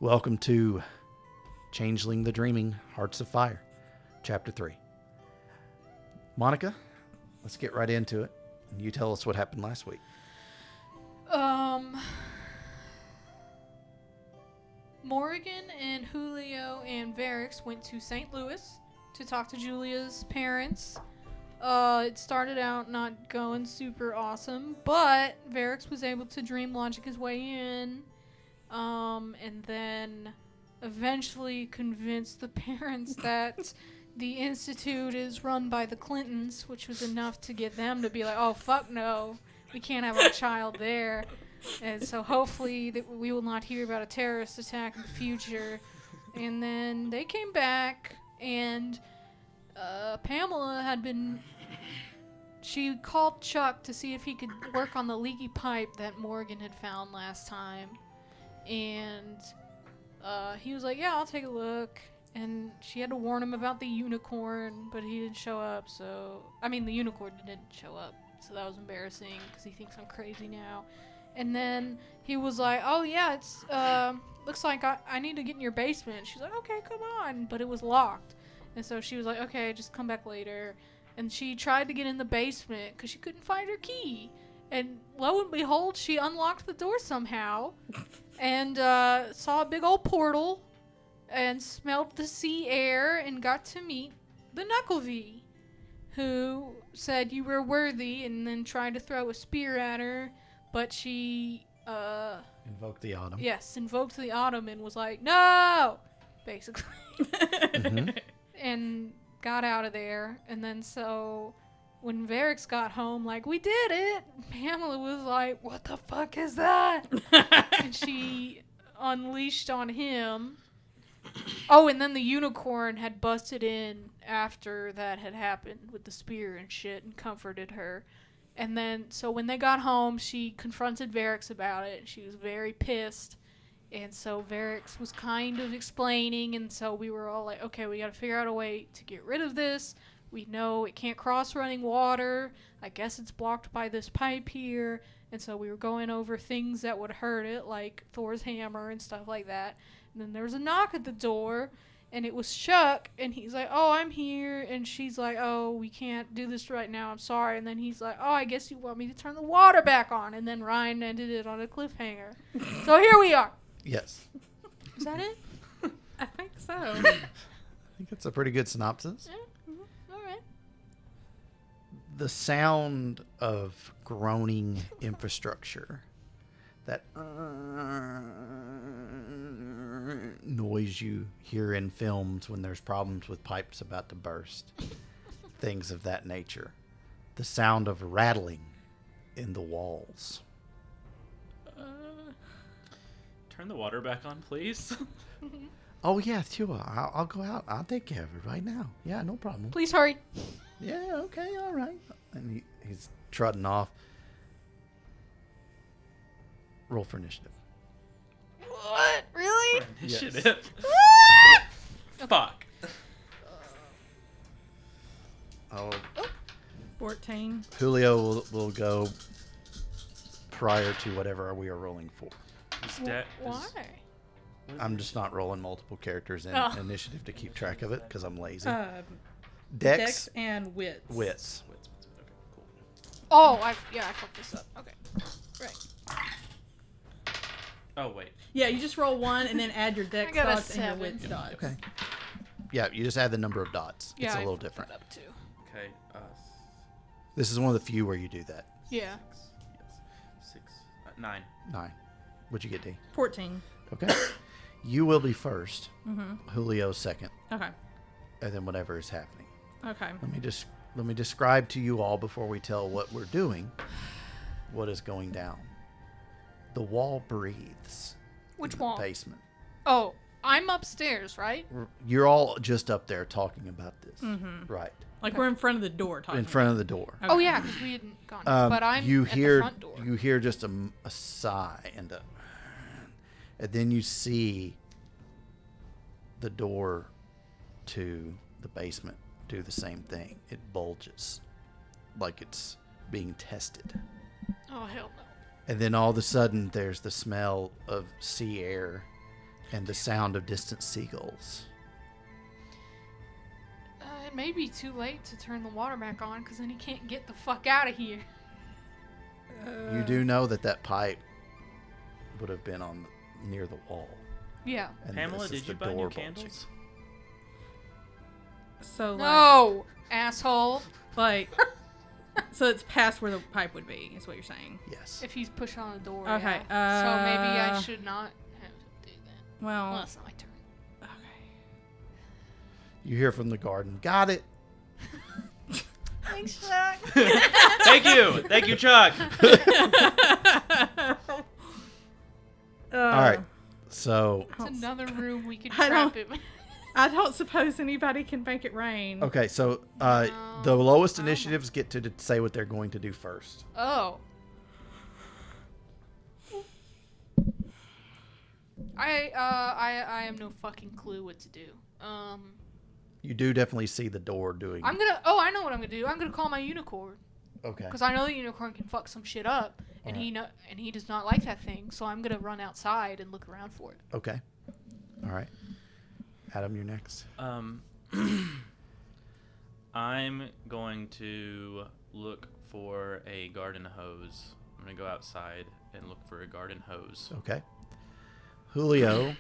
Welcome to Changeling the Dreaming Hearts of Fire, Chapter 3. Monica, let's get right into it. You tell us what happened last week. Morgan and Julio and Varix went to St. Louis to talk to Julia's parents. It started out not going super awesome, but Varix was able to dream logic his way in, and then eventually convinced the parents that the institute is run by the Clintons, which was enough to get them to be like, oh, fuck no, we can't have our child there. And so hopefully that we will not hear about a terrorist attack in the future. And then they came back, and Pamela had been... She called Chuck to see if he could work on the leaky pipe that Morgan had found last time. And he was like, yeah, I'll take a look. And she had to warn him about the unicorn, but he didn't show up, so... I mean, the unicorn didn't show up, so that was embarrassing, because he thinks I'm crazy now. And then he was like, oh, yeah, it's, looks like I need to get in your basement. She's like, okay, come on. But it was locked. And so she was like, okay, just come back later. And she tried to get in the basement because she couldn't find her key. And lo and behold, she unlocked the door somehow and saw a big old portal and smelled the sea air and got to meet the Nuckelavee, who said you were worthy and then tried to throw a spear at her. But she, Invoked the autumn. Yes, invoked the autumn and was like, no! Basically. Mm-hmm. And got out of there. And then so, when Varix got home, like, we did it! Pamela was like, what the fuck is that? And she unleashed on him. Oh, and then the unicorn had busted in after that had happened with the spear and shit and comforted her. And then, so when they got home, she confronted Varix about it. She was very pissed. And so Varix was kind of explaining. And so we were all like, okay, we got to figure out a way to get rid of this. We know it can't cross running water. I guess it's blocked by this pipe here. And so we were going over things that would hurt it, like Thor's hammer and stuff like that. And then there was a knock at the door. And it was Chuck, and he's like, oh, I'm here. And she's like, oh, we can't do this right now. I'm sorry. And then he's like, oh, I guess you want me to turn the water back on. And then Ryan ended it on a cliffhanger. So here we are. Yes. Is that it? I think so. I think that's a pretty good synopsis. Yeah. Mm-hmm. All right. The sound of groaning infrastructure, that noise you hear in films when there's problems with pipes about to burst, things of that nature. The sound of rattling in the walls. Turn the water back on, please. Oh, yeah, sure. I'll go out. I'll take care of it right now. Yeah, no problem. Please hurry. Yeah, okay, all right. And he's trotting off. Roll for initiative. What? Really? Initiative. Fuck. Oh, 14. Julio will go prior to whatever we are rolling for. Why? I'm just not rolling multiple characters in initiative to keep track of it because I'm lazy. Dex and wits. Wits. Okay, cool. Oh, I fucked this up. Okay. Right. Oh, wait. Yeah, you just roll one and then add your dex I got a dots and your 7. wits dots. Okay. Yeah, you just add the number of dots. Yeah, It's a I little fucked different. that up too. Okay, This is one of the few where you do that. Yeah. 6, 9. 9. What'd you get, D? 14. Okay. You will be first. Mm-hmm. Julio second. Okay. And then whatever is happening. Okay. Let me describe to you all before we tell what we're doing, what is going down. The wall breathes. Which in the wall? Basement. Oh, I'm upstairs, right? You're all just up there talking about this. Mm-hmm. Right. Like we're in front of the door talking. In front of the door. Okay. Oh yeah, because we hadn't gone. But I'm you at hear, the front door. You hear just a sigh and then you see the door to the basement do the same thing. It bulges like it's being tested. Oh hell no. And then all of a sudden there's the smell of sea air and the sound of distant seagulls. It may be too late to turn the water back on because then he can't get the fuck out of here. You do know that pipe would have been near the wall. Yeah. And Pamela, this is did you the buy new door candles? So like, No, asshole. like, so it's past where the pipe would be, is what you're saying. Yes. If he's pushing on the door. Okay, Yeah. So maybe I should not have to do that. Well, Well, it's not my turn. okay. You hear from the garden. Got it. Thanks, Chuck. Thank you, Chuck. All right. So, It's another room we could I trap don't- him. I don't suppose anybody can make it rain. okay. So, No, the lowest I don't initiatives get to say what they're going to do first. Oh. I have no fucking clue what to do. You do definitely see the door doing. I know what I'm gonna do. I'm gonna call my unicorn. Okay. Because I know the unicorn can fuck some shit up, and he does not like that thing. So I'm gonna run outside and look around for it. Okay. All right. Adam, you're next. I'm going to look for a garden hose. I'm gonna go outside and look for a garden hose. Okay. Julio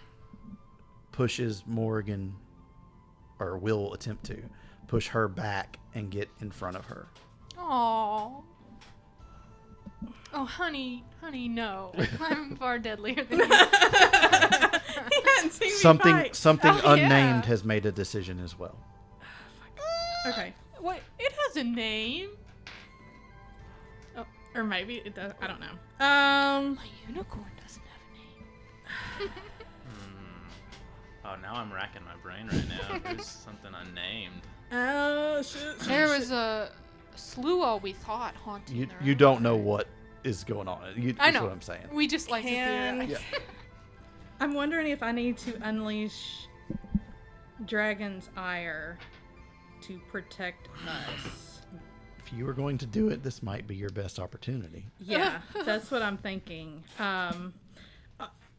pushes Morgan, or will attempt to push her back and get in front of her. Aww. Oh, honey, no. I'm far deadlier than you. He hadn't seen me Something fight. Oh, yeah. unnamed has made a decision as well. Okay. What? It has a name. Or maybe it does. I don't know. My unicorn doesn't have a name. Oh, now I'm racking my brain right now. Who's something unnamed? Oh, shit. There was a Sluo we thought haunting You their you own. don't know what is going on. I That's know. what I'm saying. We just like to Can- theorize. Yeah. I'm wondering if I need to unleash Dragon's ire to protect us. If you were going to do it, this might be your best opportunity. Yeah, that's what I'm thinking.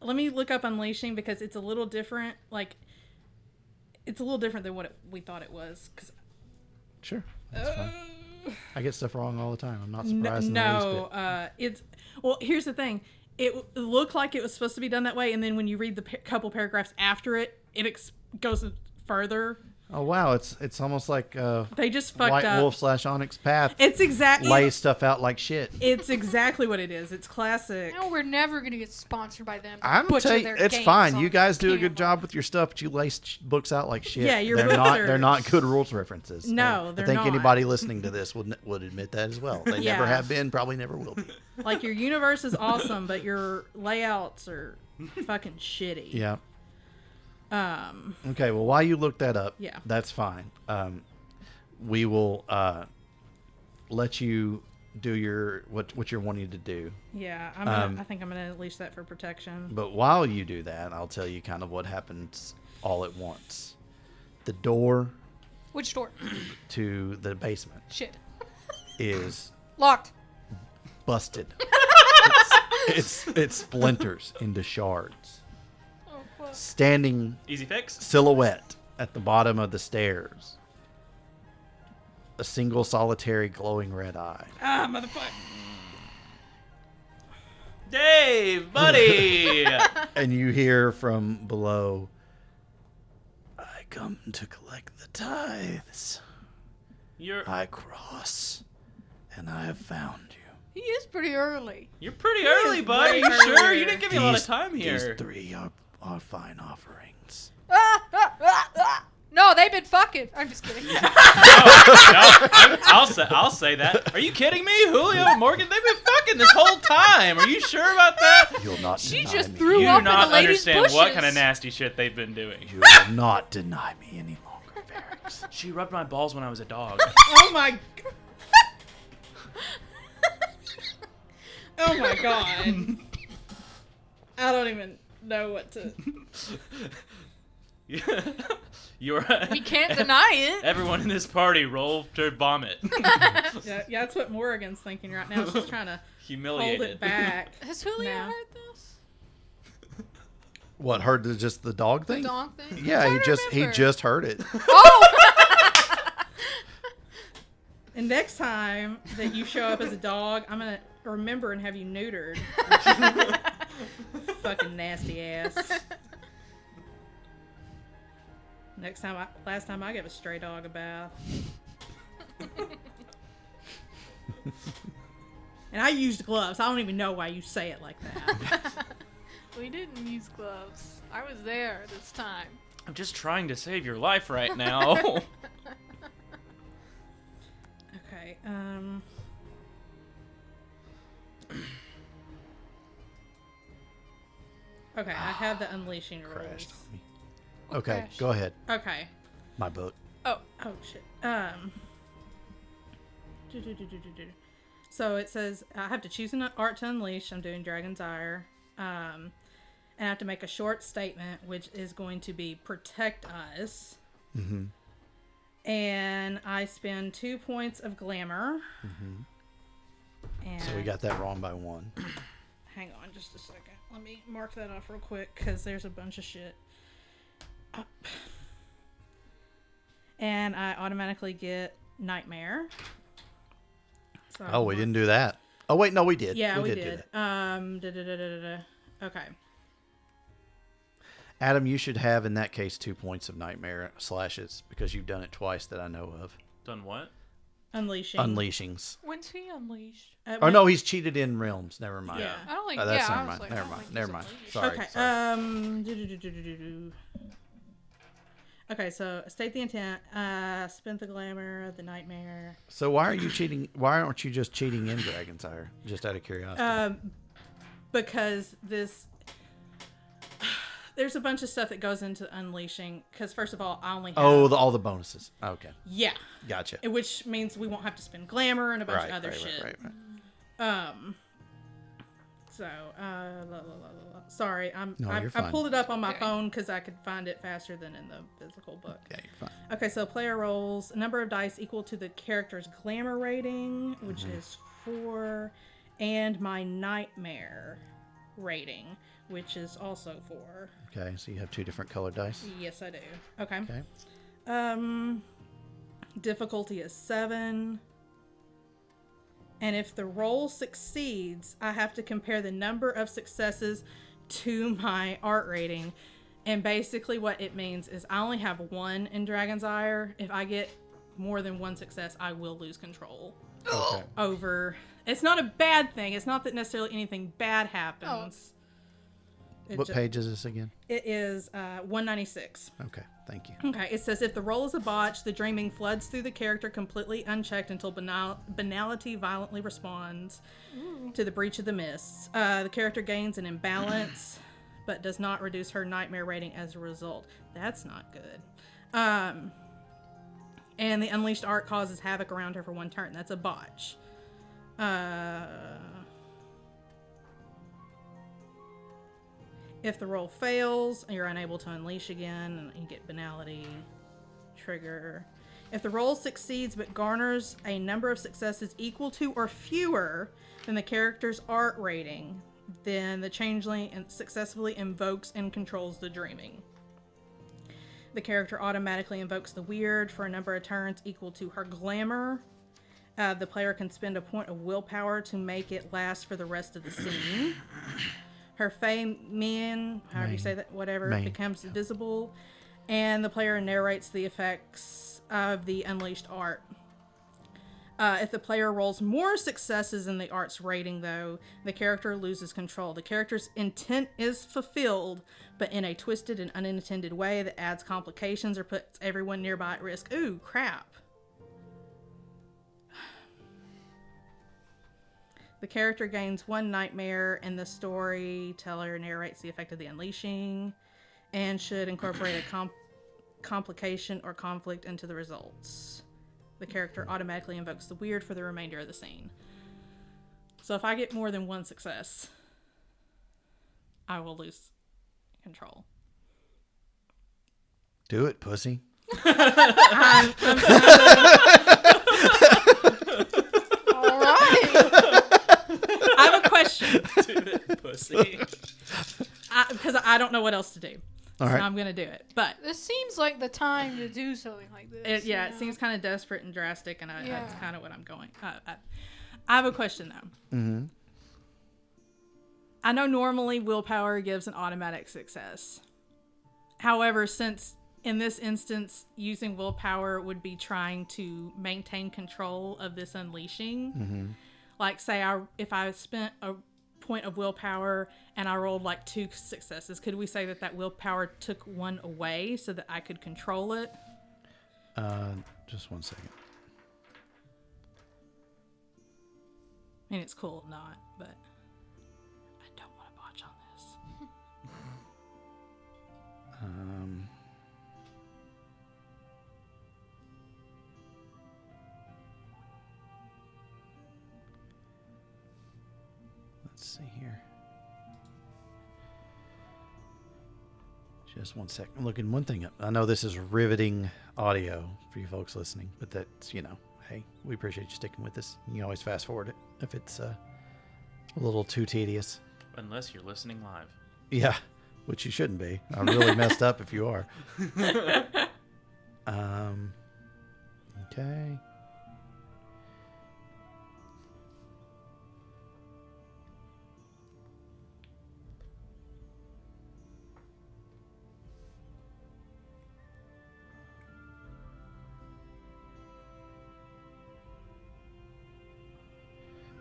Let me look up unleashing because it's a little different. Like, it's a little different than what we thought it was. Cause, Sure. That's fine. I get stuff wrong all the time. I'm not surprised in the least no, bit. it's well. Here's the thing. It looked like it was supposed to be done that way, and then when you read the couple paragraphs after it, it goes further. Oh wow, it's almost like They just fucked White up. Wolf / Onyx Path It's exactly. lay stuff out like shit. It's exactly what it is. It's classic. No, we're never gonna get sponsored by them. To I'm butcher telling you, their it's games fine. on You guys do a good Canva. job with your stuff, but you lace books out like shit. Yeah, your they're books not. are- They're not good rules references. No, And they're I think not. anybody listening to this would admit that as well. They never Yeah. have been. Probably never will be. Like, your universe is awesome, but your layouts are fucking shitty. Yeah. Um. Okay. Well, while you look that up, Yeah. that's fine. We will let you do your what you're wanting to do. Yeah. I think I'm gonna unleash that for protection. But while you do that, I'll tell you kind of what happens all at once. The door Which door? to the basement Shit. is Locked. busted. It splinters into shards. Oh fuck. Standing Easy fix. silhouette at the bottom of the stairs. A single solitary glowing red eye. Ah, motherfucker. Dave, buddy. And you hear from below, I come to collect the tithes. You're I cross, and I have found you. He is pretty early. you're pretty early, is bud. Are way you sure? earlier. You didn't give me a lot of time here. These three are fine offerings. No, they've been fucking. I'm just kidding. I'll say that. Are you kidding me? Julio and Morgan, they've been fucking this whole time. Are you sure about that? You'll not She deny just me. threw You up do in the not lady's understand what bushes. kind of nasty shit they've been doing. You will not deny me any longer, Varix. She rubbed my balls when I was a dog. Oh my. Oh my god. I don't even know what to. You're. We can't deny it. Everyone in this party roll to vomit. Yeah, that's what Morgan's thinking right now. She's trying to hold Humiliated. it back. Has Julio No. heard this? What, heard just the dog thing? The dog thing? Yeah, I'm he trying to he remember. just heard it. And next time that you show up as a dog, I'm gonna remember and have you neutered. Fucking nasty ass. Last time I gave a stray dog a bath. And I used gloves. I don't even know why you say it like that. We didn't use gloves. I was there this time. I'm just trying to save your life right now. Okay, Okay, I have the unleashing rules. Crashed on me. Okay, crashed? go ahead. Okay. My book. Oh shit. So it says I have to choose an art to unleash. I'm doing Dragon's Ire. And I have to make a short statement, which is going to be protect us. Mm-hmm. And I spend 2 points of glamour. Mm-hmm. And So we got that wrong by 1. hang on just a second. Let me mark that off real quick because there's a bunch of shit. And I automatically get Nightmare. So Oh, we didn't do that. Oh, wait, no, we did. Yeah, we do did. that. Okay. Adam, you should have, in that case, 2 points of nightmare slashes because you've done it twice that I know of. Done what? Unleashing. Unleashings. When's he unleashed? Oh, no, he's cheated in realms. Never mind. Yeah. I don't think. Oh, that's yeah, never I was mind. like, Never I don't mind. think Never he's mind. unleashed. Sorry. Okay. Sorry. Okay, so state the intent. Spent the glamour, the nightmare. So why are you cheating? Why aren't you just cheating in Dragon's Ire? Just out of curiosity. Because there's a bunch of stuff that goes into unleashing. Because first of all, I only have all the bonuses. Okay. yeah, Gotcha. which means we won't have to spend glamour and a bunch of other shit. Right. So, sorry, No, I you're fine. pulled it up on my Okay. phone because I could find it faster than in the physical book. Yeah, you're fine. Okay, so player rolls a number of dice equal to the character's glamour rating, which is 4, and my nightmare rating, which is also 4. Okay, so you have 2 different colored dice. Yes, I do. Okay. Okay. Difficulty is 7. And if the roll succeeds, I have to compare the number of successes to my art rating. And basically what it means is I only have 1 in Dragon's Ire. If I get more than 1 success, I will lose control Okay. over... It's not a bad thing. It's not that necessarily anything bad happens. What page is this again? It is 196. Okay, thank you. Okay, it says if the roll is a botch, the dreaming floods through the character completely unchecked until banality violently responds to the breach of the mists. The character gains an imbalance, but does not reduce her nightmare rating as a result. That's not good. And the unleashed art causes havoc around her for 1 turn. That's a botch. If the roll fails, you're unable to unleash again, and you get banality trigger. If the roll succeeds but garners a number of successes equal to or fewer than the character's art rating, then the changeling successfully invokes and controls the dreaming. The character automatically invokes the weird for a number of turns equal to her glamour. The player can spend a point of willpower to make it last for the rest of the scene. Her Main, however you say that, whatever, becomes visible, and the player narrates the effects of the unleashed art. If the player rolls more successes in the art's rating, though, the character loses control. The character's intent is fulfilled, but in a twisted and unintended way that adds complications or puts everyone nearby at risk. Ooh, crap. The character gains 1 nightmare, and the storyteller narrates the effect of the unleashing and should incorporate a complication or conflict into the results. The character automatically invokes the weird for the remainder of the scene. So if I get more than 1 success, I will lose control. Do it, pussy. All right. I have a question. Do it, pussy. because I don't know what else to do. All So right. I'm gonna do it. But This seems like the time to do something like this. it you seems kind of desperate and drastic, and that's Yeah. kind of what I'm going. I have a question though. Mm-hmm. I know normally willpower gives an automatic success. However, since in this instance using willpower would be trying to maintain control of this unleashing, Mm-hmm. like say if I spent a point of willpower and I rolled like 2 successes, could we say that willpower took 1 away so that I could control it? Just one second. I mean, it's cool if not, but I don't want to botch on this. Let's see here. Just one second. I'm looking one thing up. I know this is riveting audio for you folks listening, but that's, hey, we appreciate you sticking with us. You can always fast forward it if it's a little too tedious. Unless you're listening live. Yeah, which you shouldn't be. I'm really messed up if you are. Okay.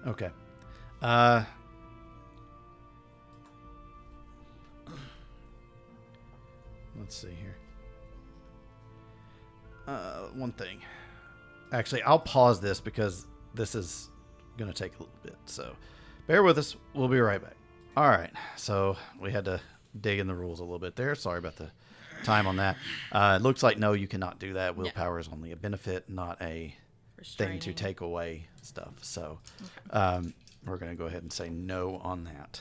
Okay. Let's see here. One thing. Actually, I'll pause this because this is going to take a little bit. So bear with us. We'll be right back. All right. So we had to dig in the rules a little bit there. Sorry about the time on that. It looks like, no, you cannot do that. Willpower is only a benefit, not a thing to take away stuff. So we're going to go ahead and say no on that.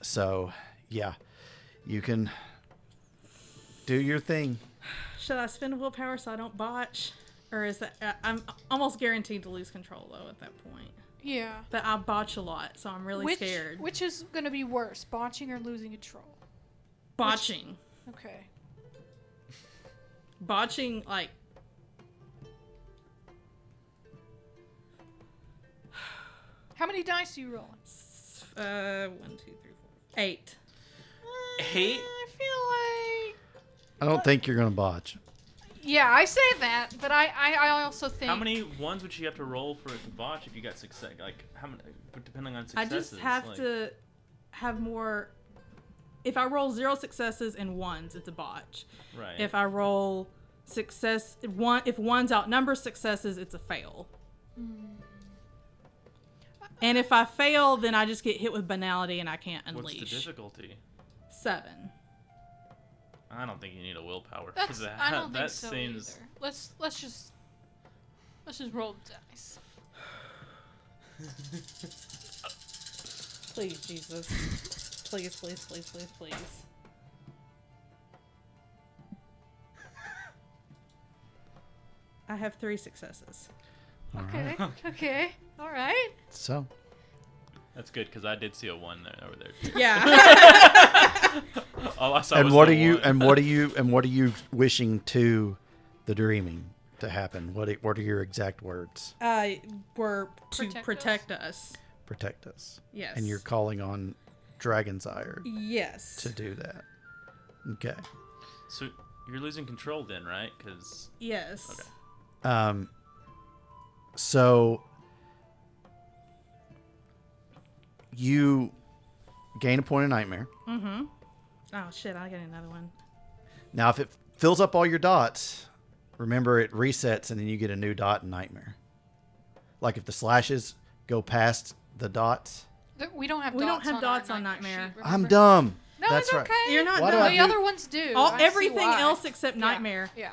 So, yeah, you can do your thing. Should I spend willpower so I don't botch? Or is that... I'm almost guaranteed to lose control, though, at that point. Yeah. But I botch a lot, so I'm really scared. Which is going to be worse, botching or losing control? Botching. Okay. Botching, like... How many dice do you roll? 1, 2, 3, 4, 8. 8? I feel like... I don't think you're going to botch. Yeah, I say that, but I also think... How many ones would you have to roll for it to botch if you got success? Like, how many, depending on I successes? just have to have more... If I roll 0 successes and 1s, it's a botch. Right. If I roll if 1s outnumber successes, it's a fail. And if I fail, then I just get hit with banality and I can't unleash. What's the difficulty? 7. I don't think you need a willpower That's, for that. I don't think That so seems... either. Let's just roll the dice. Please, Jesus. Please, please, please, please, please. I have 3 successes. Okay. Okay. All right. So, That's good, because I did see a 1 there over there. Yeah. All I saw and was what the are you 1. and what are you wishing to the dreaming to happen? What are your exact words? Were to Protect protect us. Protect us. Yes. And you're calling on Dragon's Ire Yes. to do that. Okay. So you're losing control then, right? Because Yes. Okay. So you gain a point of nightmare. Mm-hmm. Oh, shit. I got another one. Now, if it fills up all your dots, remember it resets and then you get a new dot in nightmare. Like if the slashes go past the dots. We don't have We dots don't have on dots our on nightmare. Nightmare. sheet, I'm remember? dumb. No, That's it's right. okay. You're not Why do dumb. I The do- other ones do. I see Everything why. else except Yeah. Nightmare. Yeah.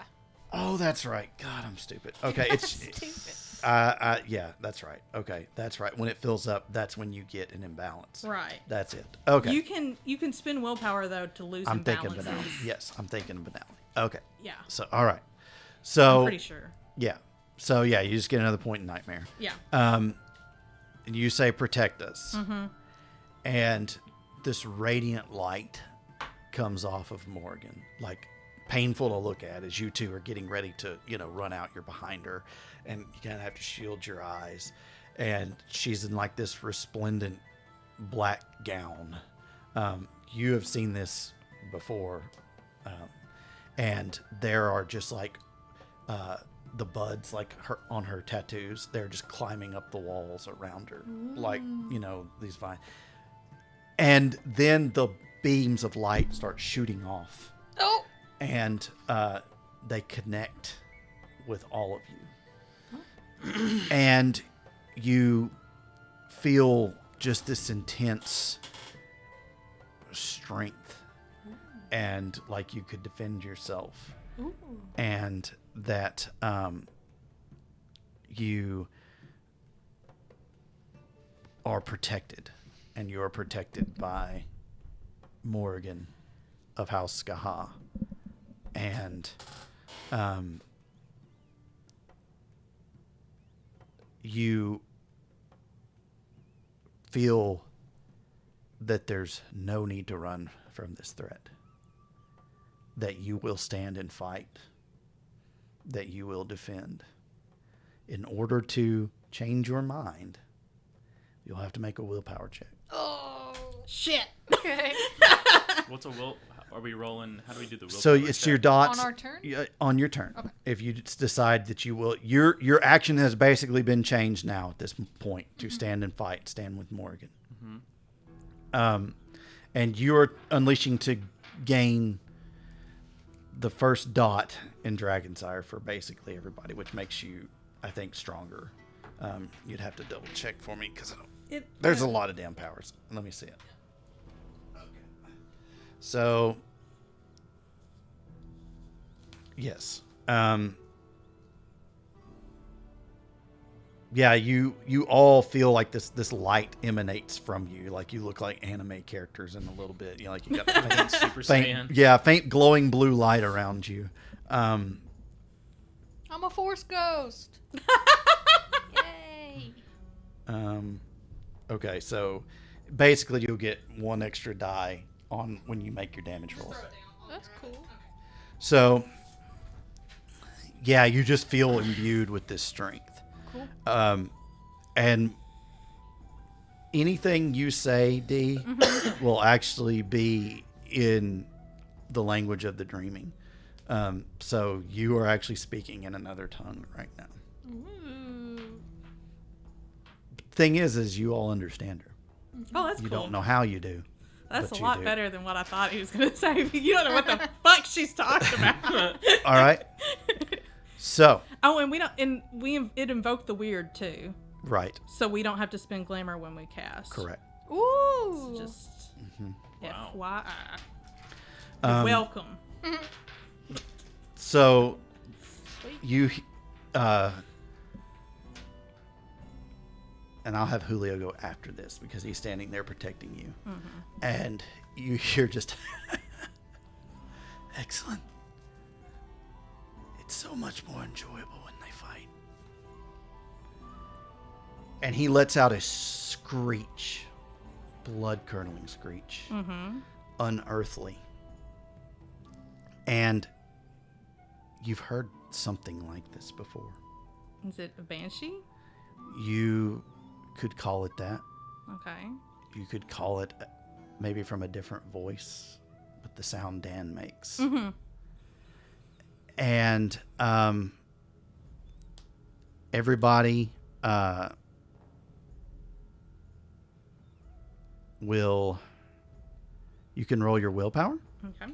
Oh, that's right. God, I'm stupid. Okay, it's Stupid. yeah, that's right. Okay, that's right. When it fills up, that's when you get an imbalance. Right. That's it. Okay. You can spend willpower though to lose I'm thinking imbalances. banality. Yes, I'm thinking banality. Okay. Yeah. So, all right. So, I'm pretty sure. yeah. So, yeah, you just get another point in nightmare. Yeah. And you say protect us. Mm-hmm. And this radiant light comes off of Morgan, like painful to look at as you two are getting ready to, run out. You're behind her, and you kind of have to shield your eyes. And she's in like this resplendent black gown. You have seen this before, and there are just like the buds, like on her tattoos. They're just climbing up the walls around her, like these vines. And then the beams of light start shooting off. Oh. And they connect with all of you. And you feel just this intense strength. And like you could defend yourself. Ooh. And that you are protected. And you are protected by Morgan of House Skaha. And you feel that there's no need to run from this threat. That you will stand and fight. That you will defend. In order to change your mind, you'll have to make a willpower check. Oh. Shit. Okay. What's a will? Are we rolling? How do we do the will? So it's your dots On our turn? On your turn. Okay. If you decide that you will, your action has basically been changed now at this point to stand and fight, stand with Morgan. And you're unleashing to gain the first dot in Dragonsire for basically everybody, which makes you, I think, stronger. You'd have to double check for me because there's a lot of damn powers. Let me see it. So, yes. Yeah, you all feel like this light emanates from you. Like you look like anime characters in a little bit. Like you got faint, Super Saiyan. faint glowing blue light around you. I'm a force ghost. Yay. Okay, so basically you'll get one extra die on when you make your damage rolls. That's cool. So, yeah, you just feel imbued with this strength. Cool. And anything you say, Dee, will actually be in the language of the dreaming. So you are actually speaking in another tongue right now. Ooh. Thing is you all understand her. Oh, that's You cool. don't know how you do. That's but a you lot do. better than what I thought he was going to say. You don't know what the fuck she's talking about. All right. So, Oh, and it invoked the weird too, right. so we don't have to spend glamour when we cast. Correct. Ooh. Just Wow. FYI. You're welcome. So, Sweet. you, and I'll have Julio go after this because he's standing there protecting you. And you hear just, excellent. It's so much more enjoyable when they fight. And he lets out a screech, blood-curdling screech, unearthly. And you've heard something like this before. Is it a banshee? You could call it that. Okay. You could call it maybe from a different voice, but the sound Dan makes. And everybody you can roll your willpower. Okay.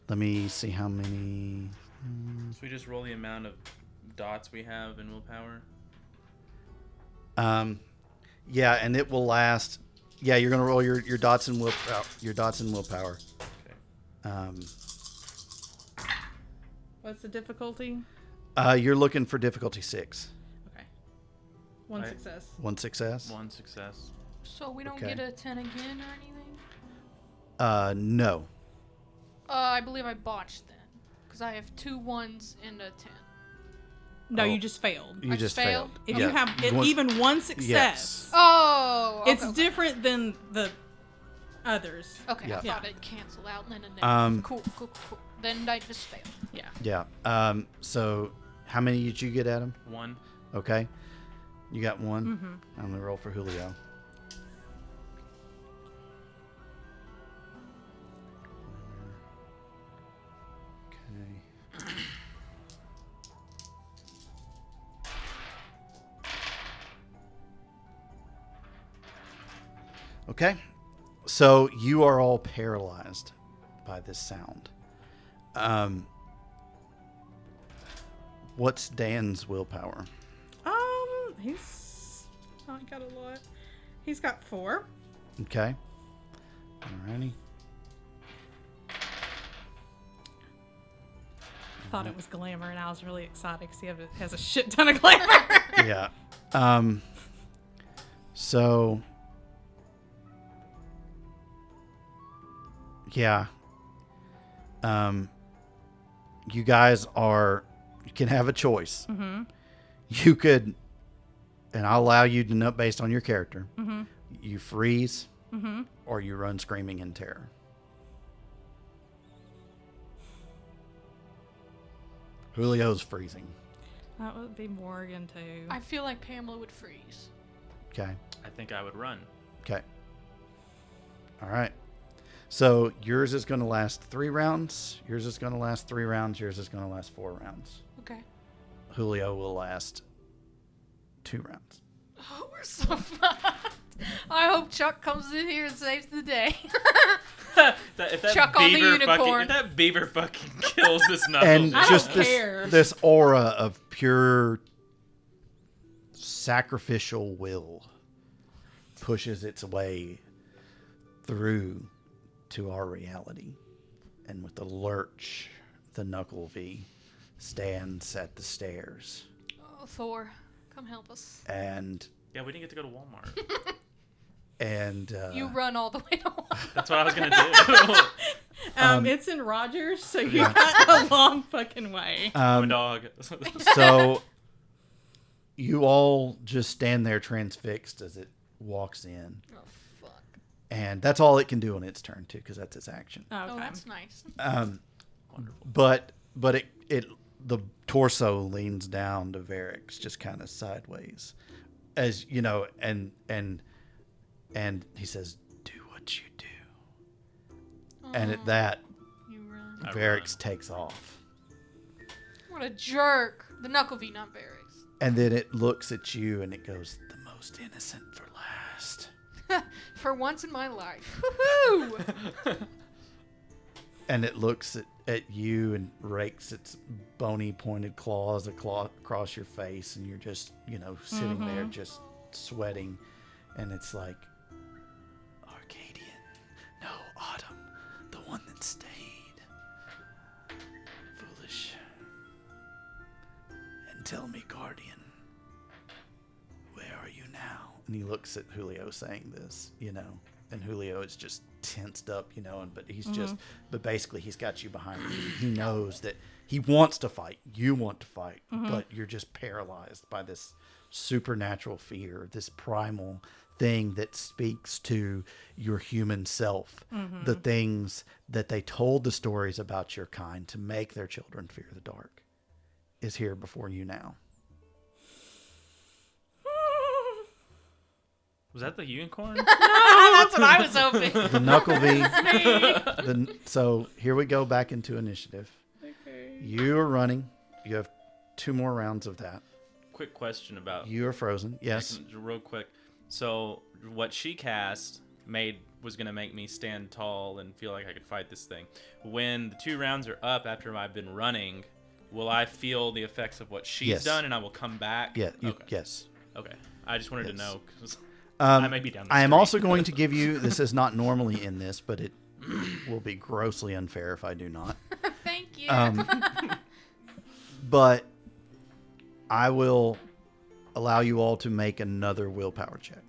Let me see how many. So we just roll the amount of dots we have in willpower. Yeah, and it will last. Yeah, you're gonna roll your dots and willpower. Your dots and willpower. Okay. What's the difficulty? You're looking for difficulty 6. Okay. One Right. success. One success. One success. So we don't Okay. get a 10 again or anything? No. I believe I botched then. Because I have 2 1s and a 10. No, Oh. you just failed. You I just just failed? failed. If Yeah. you have One- even one success, Yes. Oh! it's okay. different than the Others. Okay, Yeah. I thought it canceled out and then a negative. Cool. Then I just failed. Yeah. Yeah. So how many did you get, Adam? 1. Okay. You got one? Mm-hmm. I'm going to roll for Julio. Okay. Okay. So you are all paralyzed by this sound. What's Dan's willpower? He's not got a lot. He's got 4. Okay. Alrighty. Thought it was glamour, and I was really excited because he has a shit ton of glamour. Yeah. So. Yeah. You guys you can have a choice. Mm-hmm. You could, and I'll allow you to know based on your character. Mm-hmm. You freeze, Mm-hmm. or you run screaming in terror. Julio's freezing. That would be Morgan too. I feel like Pamela would freeze. Okay. I think I would run. Okay. All right. So yours is going to last 3 rounds. Yours is going to last 3 rounds. Yours is going to last 4 rounds. Okay. Julio will last 2 rounds. Oh, we're so fucked. I hope Chuck comes in here and saves the day. If that Chuck on the unicorn. If that beaver fucking kills this knuckle, And I just don't care. this aura of pure sacrificial will pushes its way through to our reality. And with a lurch, the Nuckelavee stands at the stairs. Oh, Thor, come help us. And yeah, we didn't get to go to Walmart. You run all the way to Walmart. That's what I was gonna do. It's in Rogers, so you got a long fucking way. I'm a dog. So you all just stand there transfixed as it walks in. Oh, fuck. And that's all it can do on its turn, too, because that's its action. Okay. Oh, that's nice. Wonderful. But the torso leans down to Varix, just kind of sideways, as you know, and he says, "Do what you do." And at that, You run. I Varix run. takes off, What a jerk. The Nuckelavee, not Varix. and then it looks at you and it goes, "The most innocent for last." For once in my life. Woohoo! And it looks at you and rakes its bony pointed claws across your face, and you're just, sitting there just sweating, and it's like, Arcadian, no, Autumn, the one that stayed. Foolish. And tell me, Guardian, where are you now? And he looks at Julio saying this, and Julio is just tensed up, but he's but basically he's got you behind you. He knows that he wants to fight. You want to fight, but you're just paralyzed by this supernatural fear, this primal thing that speaks to your human self, the things that they told the stories about your kind to make their children fear the dark is here before you now. Was that the unicorn? That's what I was hoping. The Nuckelavee. So here we go back into initiative. Okay. You are running. You have 2 more rounds of that. Quick question about You are frozen. Yes. real quick. So what she cast was gonna make me stand tall and feel like I could fight this thing. When the 2 rounds are up after I've been running, will I feel the effects of what she's Yes. done and I will come back? Yeah. Okay. Yes. Okay. I just wanted to Yes. know 'cause I may be down the I am street. also going to give you. This is not normally in this, but it will be grossly unfair if I do not. Thank you. But I will allow you all to make another willpower check,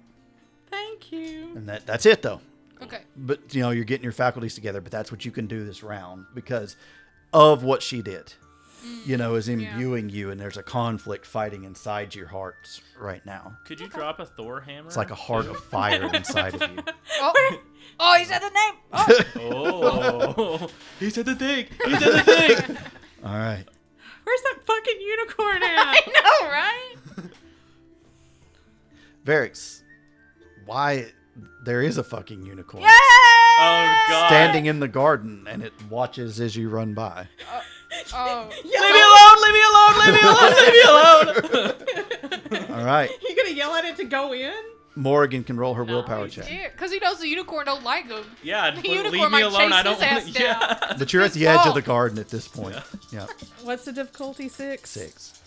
Thank you. and that's it though. Okay. But you're getting your faculties together. But that's what you can do this round because of what she did. Is imbuing you, and there's a conflict fighting inside your hearts right now. Could you drop a Thor hammer? It's like a heart of fire inside of you. Oh, Oh, he said the name. Oh. Oh, he said the thing. He said the thing. All right. Where's that fucking unicorn I at? know, right? Varix, why there is a fucking unicorn Yay! Oh God. standing in the garden, and it watches as you run by. Oh. Leave me alone. Leave me alone. Leave me alone. All right. You gonna yell at it to go in? Morgan can roll her willpower check. Because he knows the unicorn don't like him. Yeah, The leave unicorn me might alone. chase I don't his ass want. Yeah. down. But you're at the edge of the garden at this point. Yeah. What's the difficulty? 6? 6.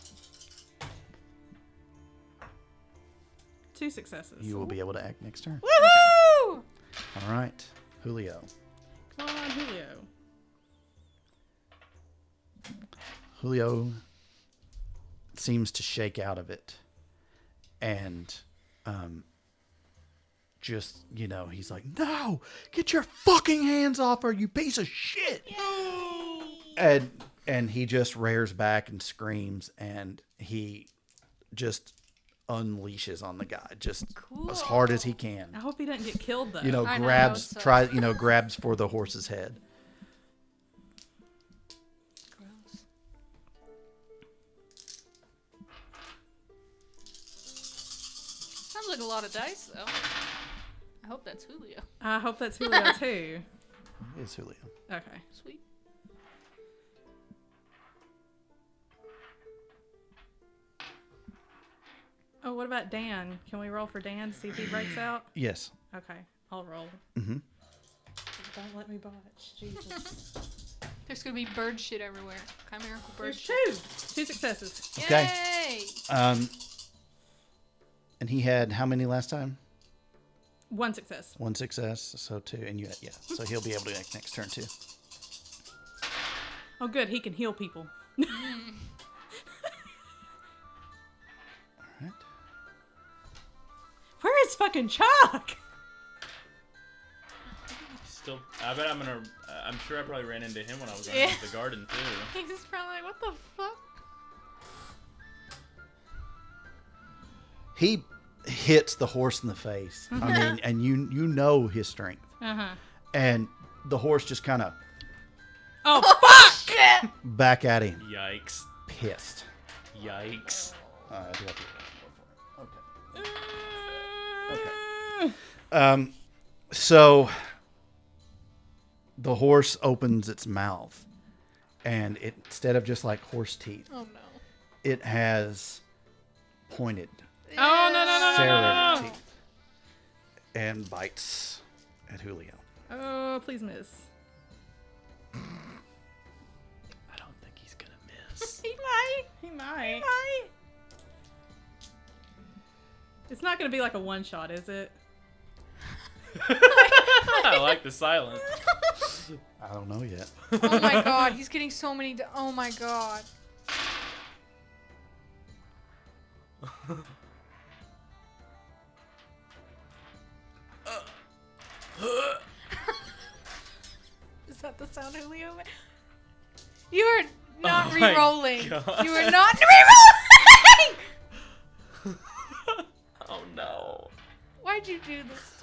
2 successes. You will be able to act next turn. Woohoo! All right. Julio. Come on, Julio. Julio seems to shake out of it. And just, he's like, no, get your fucking hands off her, you piece of shit. And he just rears back and screams, and he just unleashes on the guy just as hard as he can. I hope he doesn't get killed though. I Grabs know, so- grabs for the horse's head. Gross. Sounds like a lot of dice, though. I hope that's Julio. I hope that's Julio too. It's Julio. Okay. Sweet. Oh, what about Dan? Can we roll for Dan to see if he breaks out? Yes. Okay, I'll roll. Mm-hmm. Don't let me botch. Jesus. There's gonna be bird shit everywhere. Chimerical bird There's shit. 2 successes. Okay. Yay! And he had how many last time? 1 success. 1 success, so 2, and you had, yeah. So he'll be able to act next turn too. Oh, good. He can heal people. All right. Where is fucking Chuck? Still, I bet I'm gonna. I'm sure I probably ran into him when I was Yeah. running the garden too. He's probably like, what the fuck? He hits the horse in the face. I mean, and you know his strength. Uh-huh. And the horse just kind of Oh, fuck! Shit! back at him, Yikes! pissed. Yikes! I do have to go for it. Okay. So the horse opens its mouth, and instead of just like horse teeth, Oh no. it has pointed, Oh, no. serrated teeth, and bites at Julio. Oh, please miss. I don't think he's gonna miss. He might. He might. It's not going to be like a one-shot, is it? I like the silence. I don't know yet. Oh my god, he's getting so many. Oh my god. Is that the sound Julio made? You are not Oh my re-rolling. God. You are not re-rolling! Oh no. Why'd you do this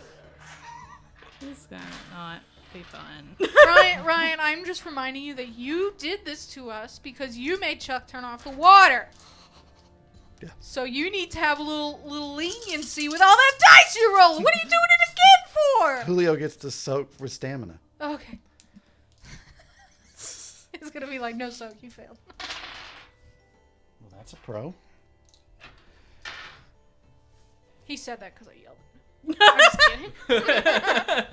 to This is going to not be fun. us? Ryan, I'm just reminding you that you did this to us because you made Chuck turn off the water. Yeah. So you need to have a little leniency with all that dice you're rolling. What are you doing it again for? Julio gets to soak for stamina. Okay. It's gonna be like, no soak, you failed. Well, that's a pro. He said that because I yelled. I'm just kidding.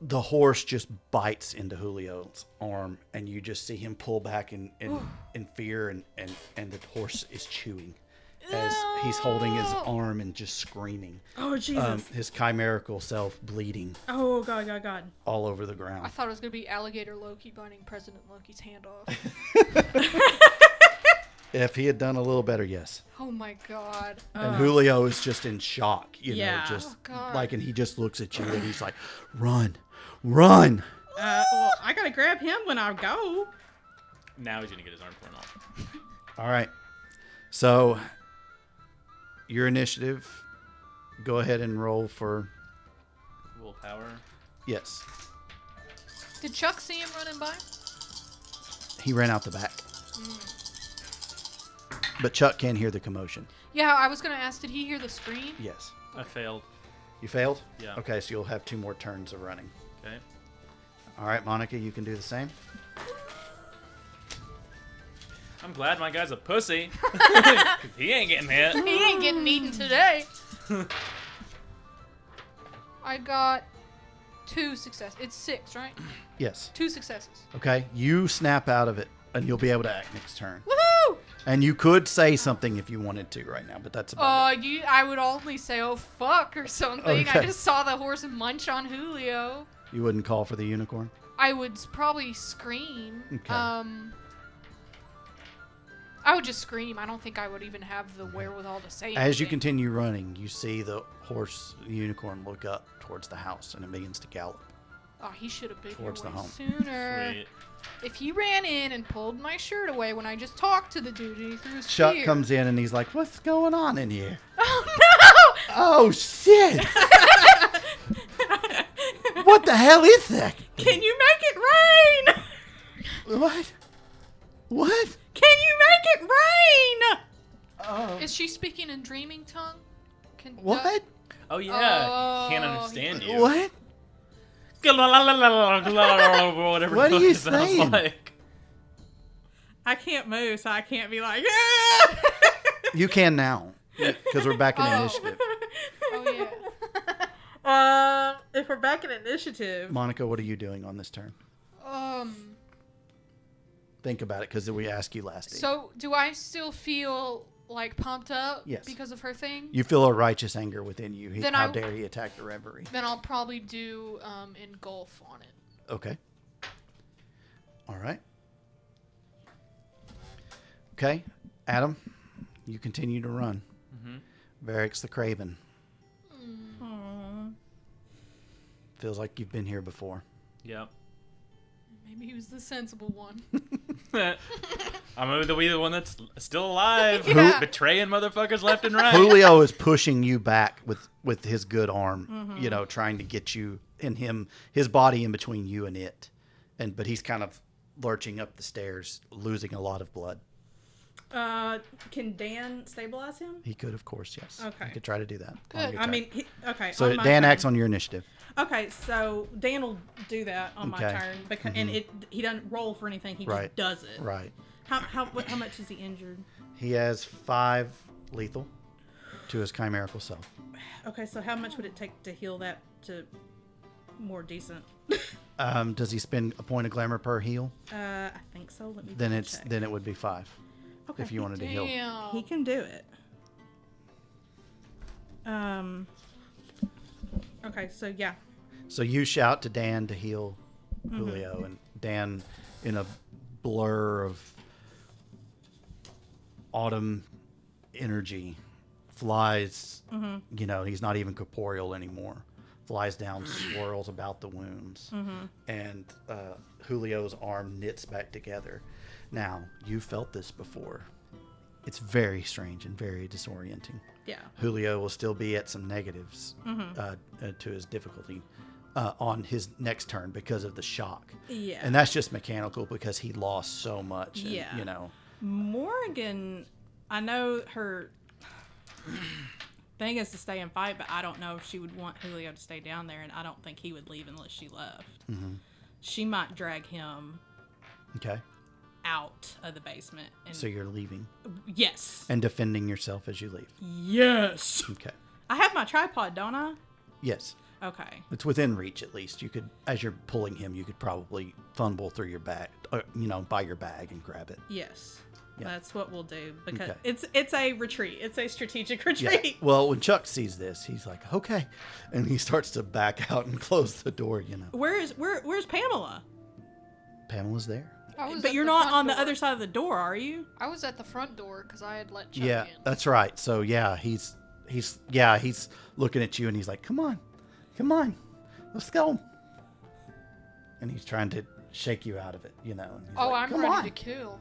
The horse just bites into Julio's arm, and you just see him pull back in fear, and the horse is chewing as he's holding his arm and just screaming. Oh, Jesus. His chimerical self bleeding Oh, God. all over the I ground. thought it was gonna be alligator Loki biting President Loki's hand off. If he had done a little better, yes. Oh my god. And Julio is just in shock, Yeah. just Oh, God. like, and he just looks at you and he's like, run. Well, I got to grab him when I go. Now he's gonna get his arm torn off. All right. So, your initiative, go ahead and roll for, Willpower. Yes. Did Chuck see him running by? He ran out the back. But Chuck can hear the commotion. Yeah, I was going to ask, did he hear the scream? Yes. I failed. You failed? Yeah. Okay, so you'll have 2 more turns of running. Okay. All right, Monica, you can do the same. I'm glad my guy's a pussy. 'Cause he ain't getting hit. He ain't getting eaten today. I got 2 successes. It's 6, right? Yes. 2 successes. Okay, you snap out of it, and you'll be able to act next turn. Woohoo! And you could say something if you wanted to right now, but that's about it. I would only say, oh, fuck, or something. I Okay. just saw the horse munch on Julio. You wouldn't call for the unicorn? I would probably scream. Okay. I would just scream. I don't think I would even have the wherewithal to say anything. As you continue running, you see the horse, the unicorn, look up towards the house, and it begins to gallop. Oh, he should have been here Towards the way home. sooner. Sweet. If he ran in and pulled my shirt away when I just talked to the dude and he threw his Chuck spear. comes in, and he's like, what's going on in here? Oh, no! Oh, shit! What the hell is that? Can you make it rain? What? What? Can you make it rain? Oh. Is she speaking in dreaming tongue? What? Oh yeah. Oh, Can't understand you. What? Whatever What the are fuck you it sounds saying? like. I can't move, so I can't be like, "Ah!" You can now, because we're back in Oh. initiative. Oh, yeah. If we're back in initiative, Monica, what are you doing on this turn? Think about it, because we asked you last week. So, do I still feel, like, pumped up? Yes. Because of her thing? You feel a righteous anger within you. Then How I- dare he attack the reverie? Then I'll probably do engulf on it. Okay. All right. Okay, Adam, you continue to run. Varric's the Craven. Feels like you've been here before. Yep. Maybe he was the sensible one. I'm going to be the one that's still alive. Yeah. Betraying motherfuckers left and right. Julio is pushing you back with his good arm, you know, trying to get you and his body in between you and it. But he's kind of lurching up the stairs, losing a lot of blood. can Dan stabilize him? He could, of course, yes. Okay. He could try to do that. on Good. your I turn. mean, okay. So on my Dan turn. acts on your initiative. Okay, so Dan will do that on my Okay. turn because and he doesn't roll for anything. He Right. just does it. Right. How much is he injured? He has 5 lethal to his chimerical self. Okay, so how much would it take to heal that to more decent? Does he spend a point of glamour per heal? I think so. Let me. Then double it's check. then it would be 5. Okay. If you wanted to heal. Damn. He can do it. Okay, so yeah. So you shout to Dan to heal Julio, and Dan, in a blur of autumn energy, flies. You know, he's not even corporeal anymore. Flies down, swirls about the wounds, and Julio's arm knits back together. Now, you felt this before. It's very strange and very disorienting. Yeah. Julio will still be at some negatives to his difficulty on his next turn because of the shock. Yeah. And that's just mechanical because he lost so much. And, Yeah. You know. Morgan, I know her thing is to stay and fight, but I don't know if she would want Julio to stay down there, and I don't think he would leave unless she left. She might drag him Okay. out of the basement. And So you're leaving yes. and defending yourself as you leave. Yes. Okay. I have my tripod, don't I? Yes. Okay. It's within reach at least. You could, as you're pulling him, you could probably fumble through your bag, by your bag and grab it. Yes. Yeah. That's what we'll do because Okay. it's a retreat. It's a strategic Yeah. retreat. Well, when Chuck sees this, he's like, okay. And he starts to back out and close the door, you know. Where's Pamela? Pamela's there. I was But at you're the not front on the door. other side of the door, are you? I was at the front door because I had let Chuck Yeah, in. that's right. So yeah, he's looking at you and he's like, come on, let's go. And he's trying to shake you out of it, you know. And he's Oh, like, I'm come ready on, to kill.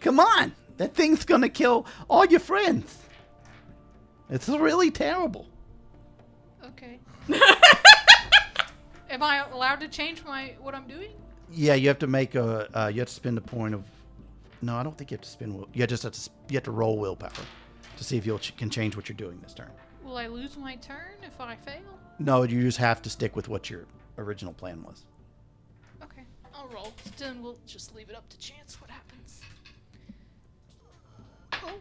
come on. That thing's gonna kill all your friends. It's really terrible. Okay. Am I allowed to change what I'm doing? Yeah, you have to make a. You have to spend a point of. No, I don't think you have to spend. You just have to. You have to roll willpower to see if you can change what you're doing this turn. Will I lose my turn if I fail? No, you just have to stick with what your original plan was. Okay, I'll roll. Then we'll just leave it up to chance what happens. Oh.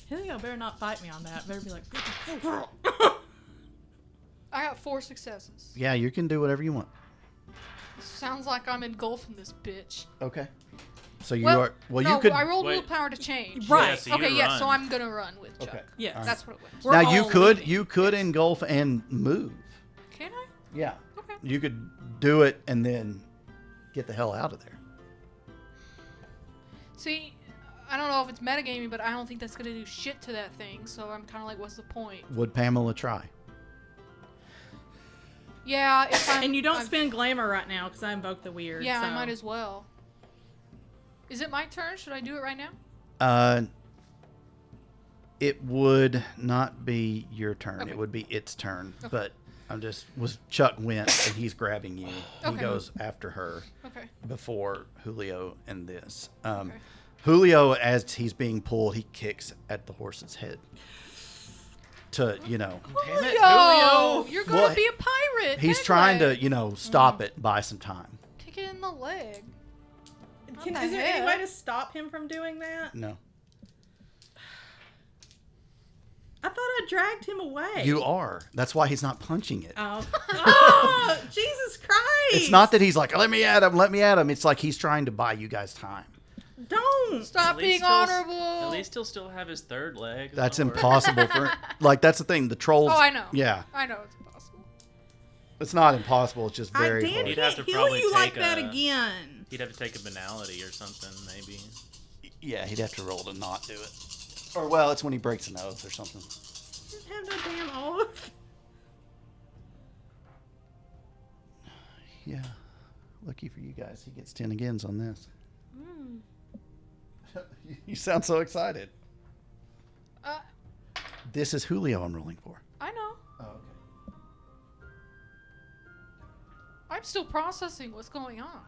Helio better not fight me on that. Better be like, I got 4 successes. Yeah, you can do whatever you want. Sounds like I'm engulfing this bitch. Okay. So you Well, are. Well, no, you could. I rolled Wait. willpower to change. Right. Yeah, so you Okay, yeah, run. so I'm gonna run with Chuck. Okay. yes. All right. That's what it was. We're Now you all could leaving. engulf and move. Can I? Yeah. Okay. You could do it and then get the hell out of there. See, I don't know if it's metagaming, but I don't think that's gonna do shit to that thing. So I'm kind of like, what's the point? Would Pamela try? Yeah, if I'm, And you don't I'm- spend glamour right now because I invoked the weird. Yeah, so. I might as well. Is it my turn? Should I do it right now? It would not be your turn. Okay. It would be its turn. Okay. But Chuck went and he's grabbing you. He Okay. goes after her Okay. before Julio and this. Okay. Julio, as he's being pulled, he kicks at the horse's head. To, Damn it, Julio, Julio! you're gonna Well, be a pirate. he's head trying leg. to, stop it, buy some time. Kick it in the leg. Is the there any heck? way to stop him from doing that? No. I thought I dragged him away. You are. That's why he's not punching it. Oh, oh Jesus Christ! It's not that he's like, let me at him. It's like he's trying to buy you guys time. Don't. Stop At being least he'll- honorable. At least he'll still have his third leg. That's Don't worry. impossible for. Like, that's the thing. The trolls. Oh, I know. Yeah. I know it's impossible. It's not impossible. It's just I very Dan hard. He'd have can't to heal probably you like take that a- again. He'd have to take a banality or something, maybe. Yeah, he'd have to roll to not do it. Or, well, it's when he breaks an oath or something. Didn't have no damn oath. Yeah. Lucky for you guys, he gets 10 agains on this. You sound so excited. Uh, This is Julio I'm rolling for. I know. Oh, okay. I'm still processing what's going on.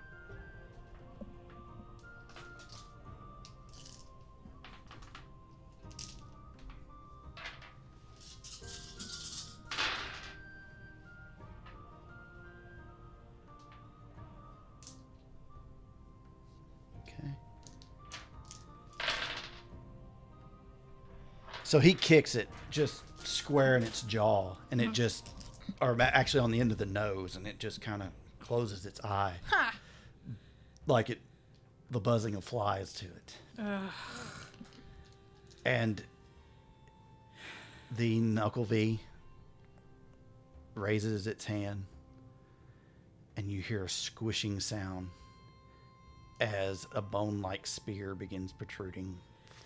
Okay. So he kicks it just square in its jaw, and it just, actually on the end of the nose, and it just kind of closes its eye, Ha! like the buzzing of flies to it. And the Nuckelavee raises its hand, and you hear a squishing sound as a bone-like spear begins protruding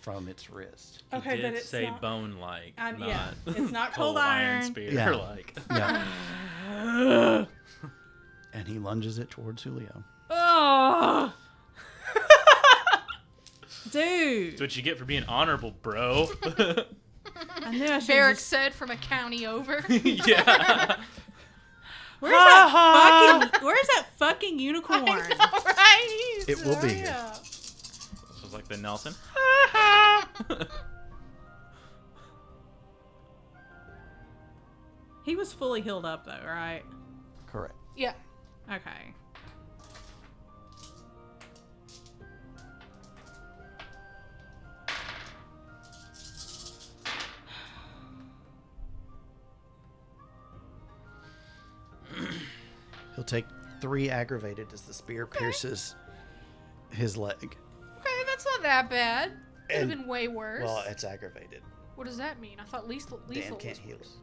from its wrist. He Okay, did but it's say not- bone-like, yeah, not it's not cold iron iron. spear-like. Yeah. And he lunges it towards Julio. Oh, dude! That's what you get for being honorable, bro. I knew I should. Barrick said from a county over. Yeah. Where's that fucking unicorn? Right? It will be here. Yeah. This was like the Nelson. He was fully healed up though, right? Correct. Yeah. Okay. He'll take 3 aggravated as the spear pierces his leg. Okay, that's not that bad. Could have And- been way worse. Well, it's aggravated. What does that mean? I thought lethal Dan was can't heal it. worse.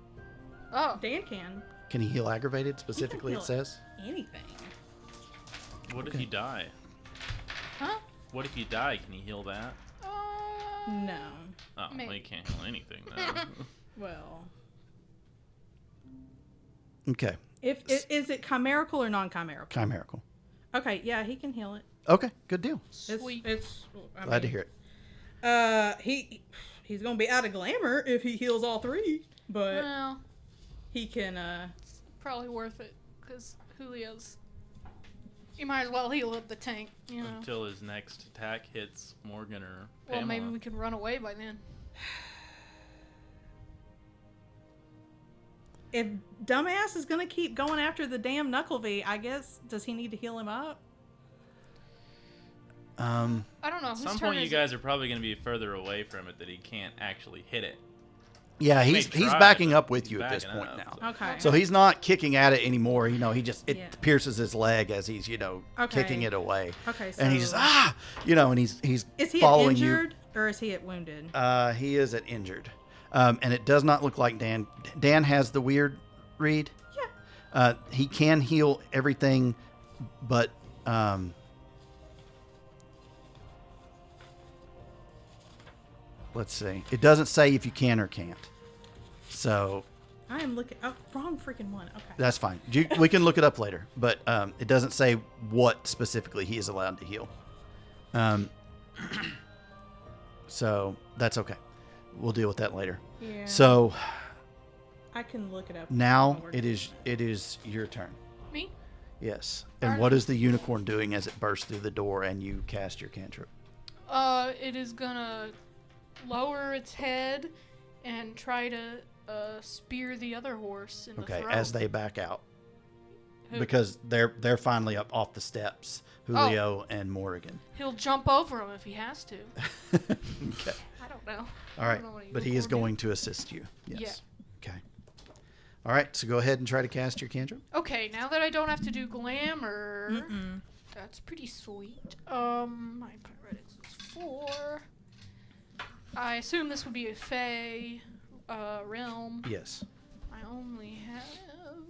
Oh. Dan can. Can he heal aggravated specifically, heal it it. says? Anything. What if Okay. you die? Huh? What if you die? Can you heal that? No. Oh, well, Maybe. you can't heal anything then. Well, Okay. is it chimerical or non-chimerical? Chimerical. Okay, yeah, he can heal it. Okay, good deal. Sweet. Glad to hear it. He's gonna be out of glamour if he heals all 3, but Well, he can. it's probably worth it because Julio's. You might as well heal up the tank, you know. Until his next attack hits Morgan or Well, Pamela. maybe we can run away by then. If dumbass is gonna keep going after the damn Nuckelavee, I guess, does he need to heal him up? I don't know. At Whose some turn point, you is guys are probably going to be further away from it that he can't actually hit it. Yeah, He he's may try, backing but up with he's you at this backing point up, now. Okay. So he's not kicking at it anymore. You know, it Yeah. pierces his leg as he's, Okay. kicking it away. Okay, so And he's just, and he's is he at following injured or is he at wounded? you. He is at injured. And it does not look like Dan. Dan has the weird read. Yeah. He can heal everything, but let's see. It doesn't say if you can or can't. So I am looking. Oh, wrong freaking one. Okay. that's fine. We can look it up later, but it doesn't say what specifically he is allowed to heal. So that's okay. We'll deal with that later. Yeah. So I can look it up. now while we're it is your turn. me? Yes. And Alright. what is the unicorn doing as it bursts through the door and you cast your cantrip? It is gonna lower its head and try to spear the other horse in the Okay, throat. as they back out. Who? Because they're finally up off the steps, Julio and Morrigan. He'll jump over him if he has to. Okay. I don't know. All I right. don't know what a But he is unicorn going to assist you. Yes. Yeah. Okay. All right. So go ahead and try to cast your cantrip. Okay, now that I don't have to do glamour, Mm-mm. that's pretty sweet. My pyretics is 4. I assume this would be a Fey realm. Yes. I only have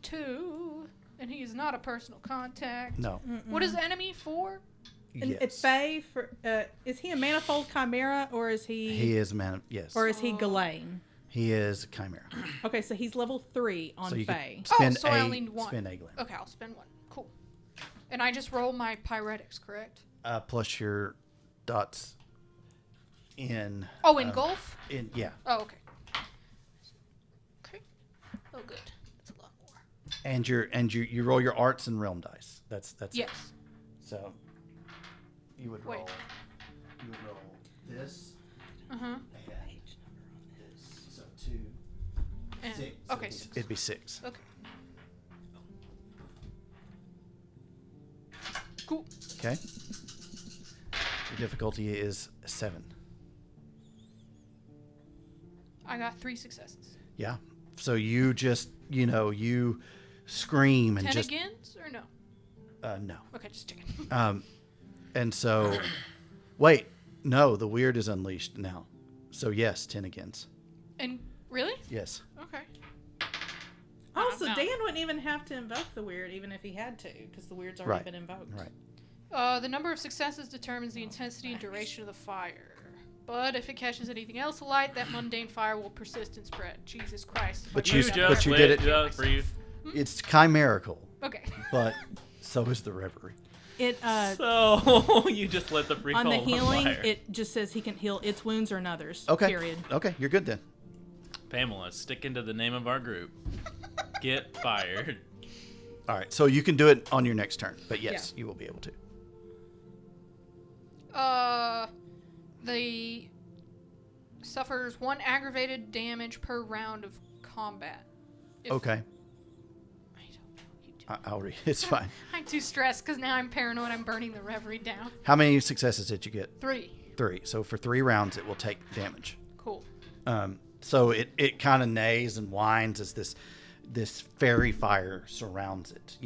2, and he is not a personal contact. No. What is enemy for? And Yes. it's Faye for. Is he a manifold chimera or is he? He is a man. Yes. Or is he Oh. Ghislaine? He is a chimera. Okay, so he's level 3 on So you Faye. can spend so I only need 1. spend a glim. Okay, I'll spend 1. Cool. And I just roll my pyretics, correct? Plus your dots in. Oh, in golf? Yeah. Oh, okay. Okay. Oh, good. That's a lot more. And you roll your arts and realm dice. That's Yes. So you would Wait. roll. You would roll this Uh huh. and this. So 2, And 6. okay, It'd be 6. okay. Cool. Okay. Your difficulty is 7. I got 3 successes. Yeah. So you just you scream and 10 just agains or no? no. Okay, just checking. And so wait, no, the weird is unleashed now. So yes, 10 agains. And really? Yes. Okay. Also, no. Dan wouldn't even have to invoke the weird, even if he had to, because the weird's already Right. been invoked. Right. The number of successes determines the intensity and duration of the fire. But if it catches anything else alight, that mundane fire will persist and spread. Jesus Christ. if But I you- moved but up Just you there. did let it- just breathe. It's chimerical, Okay. but so is the reverie. It So you just let the freak on the hole healing, fire. it just says he can heal its wounds or another's. Okay. Period. Okay, you're good then. Pamela, sticking to the name of our group. Get fired. All right. So you can do it on your next turn, but yes, you will be able to. The suffers 1 aggravated damage per round of combat. If- Okay. I don't know. You do. I'll read. It's fine. I'm too stressed because now I'm paranoid I'm burning the reverie down. How many successes did you get? 3. 3. So for 3 rounds, it will take damage. Cool. So it kind of neighs and whines as this fairy fire surrounds it,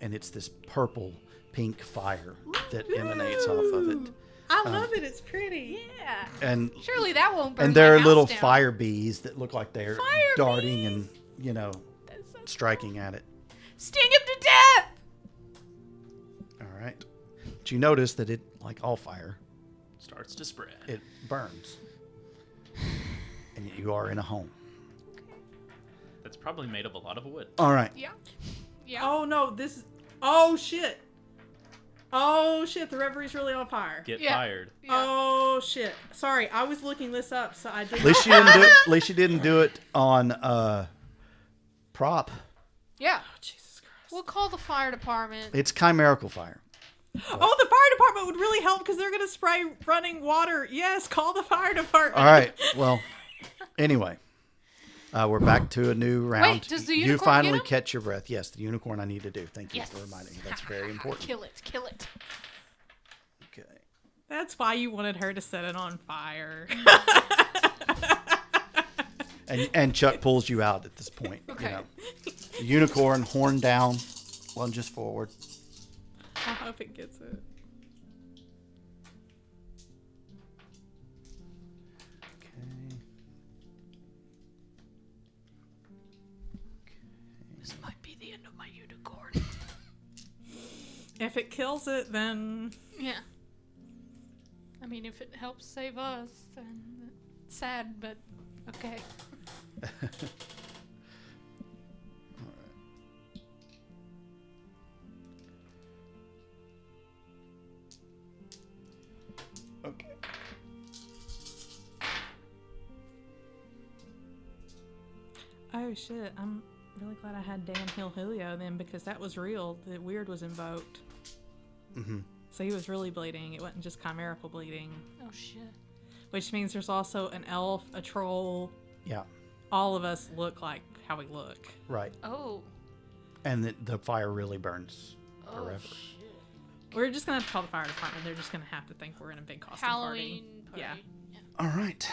and it's this purple pink fire that emanates off of it. I love it. It's pretty. Yeah. And Surely that won't burn and there my are house little down. fire bees that look like they're Fire darting bees! and That's so striking at it. Sting him to death! All right. But you notice that it, like all fire, Starts to spread. it burns. And you are in a home. That's probably made of a lot of wood. All right. Yeah. Yeah. Oh no! Oh shit! Oh shit! The reverie's really on fire. Get Yeah. fired. Yeah. Oh shit! Sorry, I was looking this up, so I did. At least you didn't do it. At least you didn't do it on prop. Yeah. Jesus We'll call the fire department. It's chimerical fire. Oh, the fire department would really help because they're going to spray running water. Yes, call the fire department. All right. Well, anyway, we're back to a new round. Wait, does the you unicorn finally get him? catch your breath? Yes, the unicorn I need to do. Thank you Yes. for reminding me. That's very important. Kill it. Kill it. Okay. That's why you wanted her to set it on fire. And Chuck pulls you out at this point. Okay. You know. The unicorn, horn down, lunges forward. I hope it gets it. Okay. This might be the end of my unicorn. If it kills it, then Yeah. I mean, if it helps save us, then it's sad, but okay. Okay. oh shit, I'm really glad I had Dan heal Julio then because that was real. The weird was invoked. Mm-hmm. So he was really bleeding. It wasn't just chimerical bleeding. Oh shit. Which means there's also an elf, a troll. Yeah. All of us look like how we look. Right. Oh. And the fire really burns Oh forever. shit. We're just going to have to call the fire department. They're just going to have to think we're in a big costume Halloween party. party. Yeah. All right.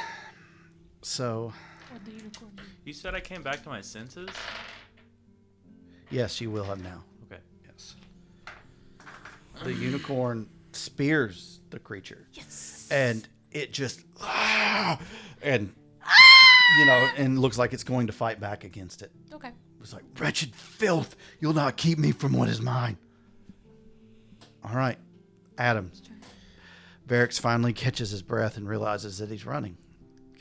So, What the unicorn do? You said I came back to my senses? yes, you will have now. Okay. Yes. The unicorn spears the creature. Yes. And it just and and looks like it's going to fight back against it. Okay. It's like, wretched filth, you'll not keep me from what is mine. All right, Adam. Varix finally catches his breath and realizes that he's running.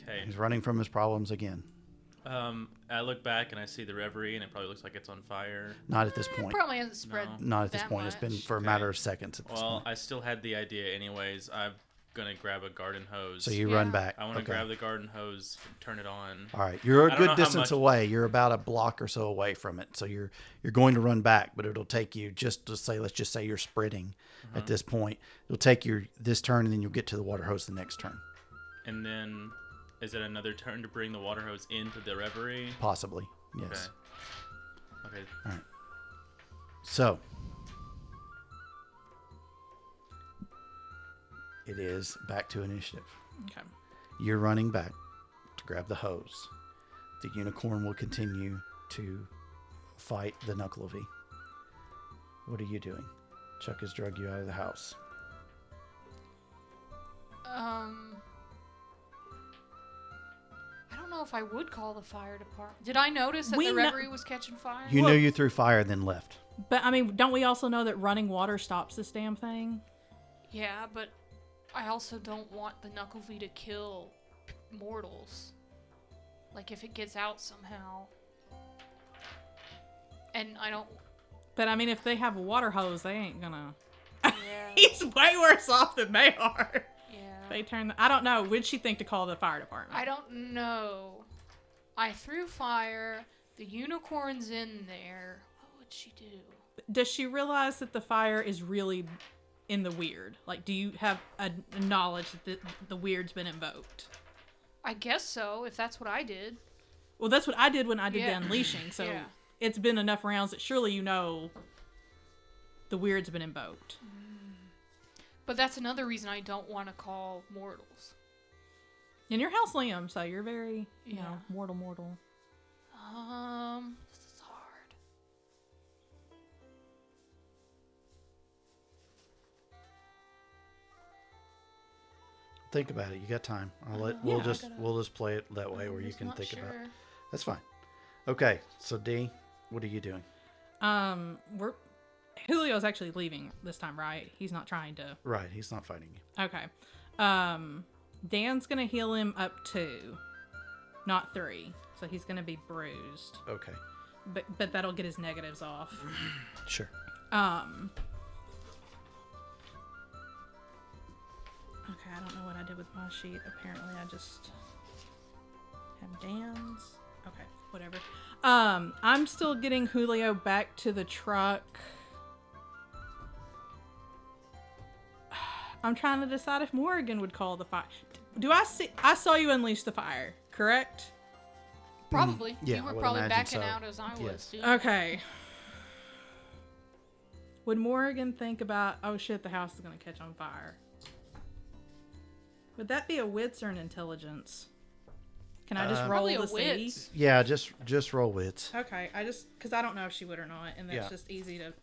Okay. He's running from his problems again. I look back and I see the reverie, and it probably looks like it's on fire. Not at this point. Probably hasn't spread. No. Not at this that point. It's been much. for a matter of seconds at this Well, point. I still had the idea anyways. I'm gonna grab a garden hose. So you Yeah. run back. I want to Okay. grab the garden hose, turn it on. All right, you're a I don't know good how distance much- away. You're about a block or so away from it. So you're going to run back, but it'll take you just to say, let's just say you're sprinting at this point. It'll take you this turn, and then you'll get to the water hose the next turn, And then, is it another turn to bring the water hose into the reverie? possibly. Yes. Okay. So it is back to initiative. Okay. You're running back to grab the hose. The unicorn will continue to fight the Nuckelavee. What are you doing? Chuck has drug you out of the house. I don't know if I would call the fire department. Did I notice that We the kno- reverie was catching fire? You knew you threw fire, then left. But, I mean, don't we also know that running water stops this damn thing? Yeah, but I also don't want the Nuckelavee to kill mortals. Like if it gets out somehow. And I don't. But, I mean, if they have a water hose, they ain't gonna... Yeah. He's way worse off than they are. Yeah. They turn... I don't know. Would she think to call the fire department? I don't know. I threw fire. The unicorn's in there. What would she do? Does she realize that the fire is really in the weird? Like, do you have a knowledge that the weird's been invoked? I guess so, if that's what I did. Well, that's what I did when I did Yeah. the unleashing. So Yeah. it's been enough rounds that surely you know the weird's been invoked. But that's another reason I don't want to call mortals. And you're House Liam, so you're very, you Yeah. know, mortal. This is hard. Think about it. You got time. Yeah, we'll I just gotta- we'll just play it that way I'm where you just can not think about it. sure. That's fine. Okay, so D, what are you doing? Julio's actually leaving this time, right? He's not trying to. Right, he's not fighting you. Okay. Dan's gonna heal him up 2, not 3. So he's gonna be bruised. Okay, But that'll get his negatives off. sure. Okay, I don't know what I did with my sheet. Apparently I just have Dan's. Okay, whatever. I'm still getting Julio back to the truck. I'm trying to decide if Morrigan would call the fire. I saw you unleash the fire, correct? Probably. yeah, You I were would probably imagine backing so. out as I was. Yes. Doing. Okay. Would Morrigan think about, oh shit, the house is going to catch on fire? Would that be a wits or an intelligence? Can I just roll Probably a to see? wits. Yeah, just roll wits. Okay, because I don't know if she would or not, and that's Yeah. just easy to...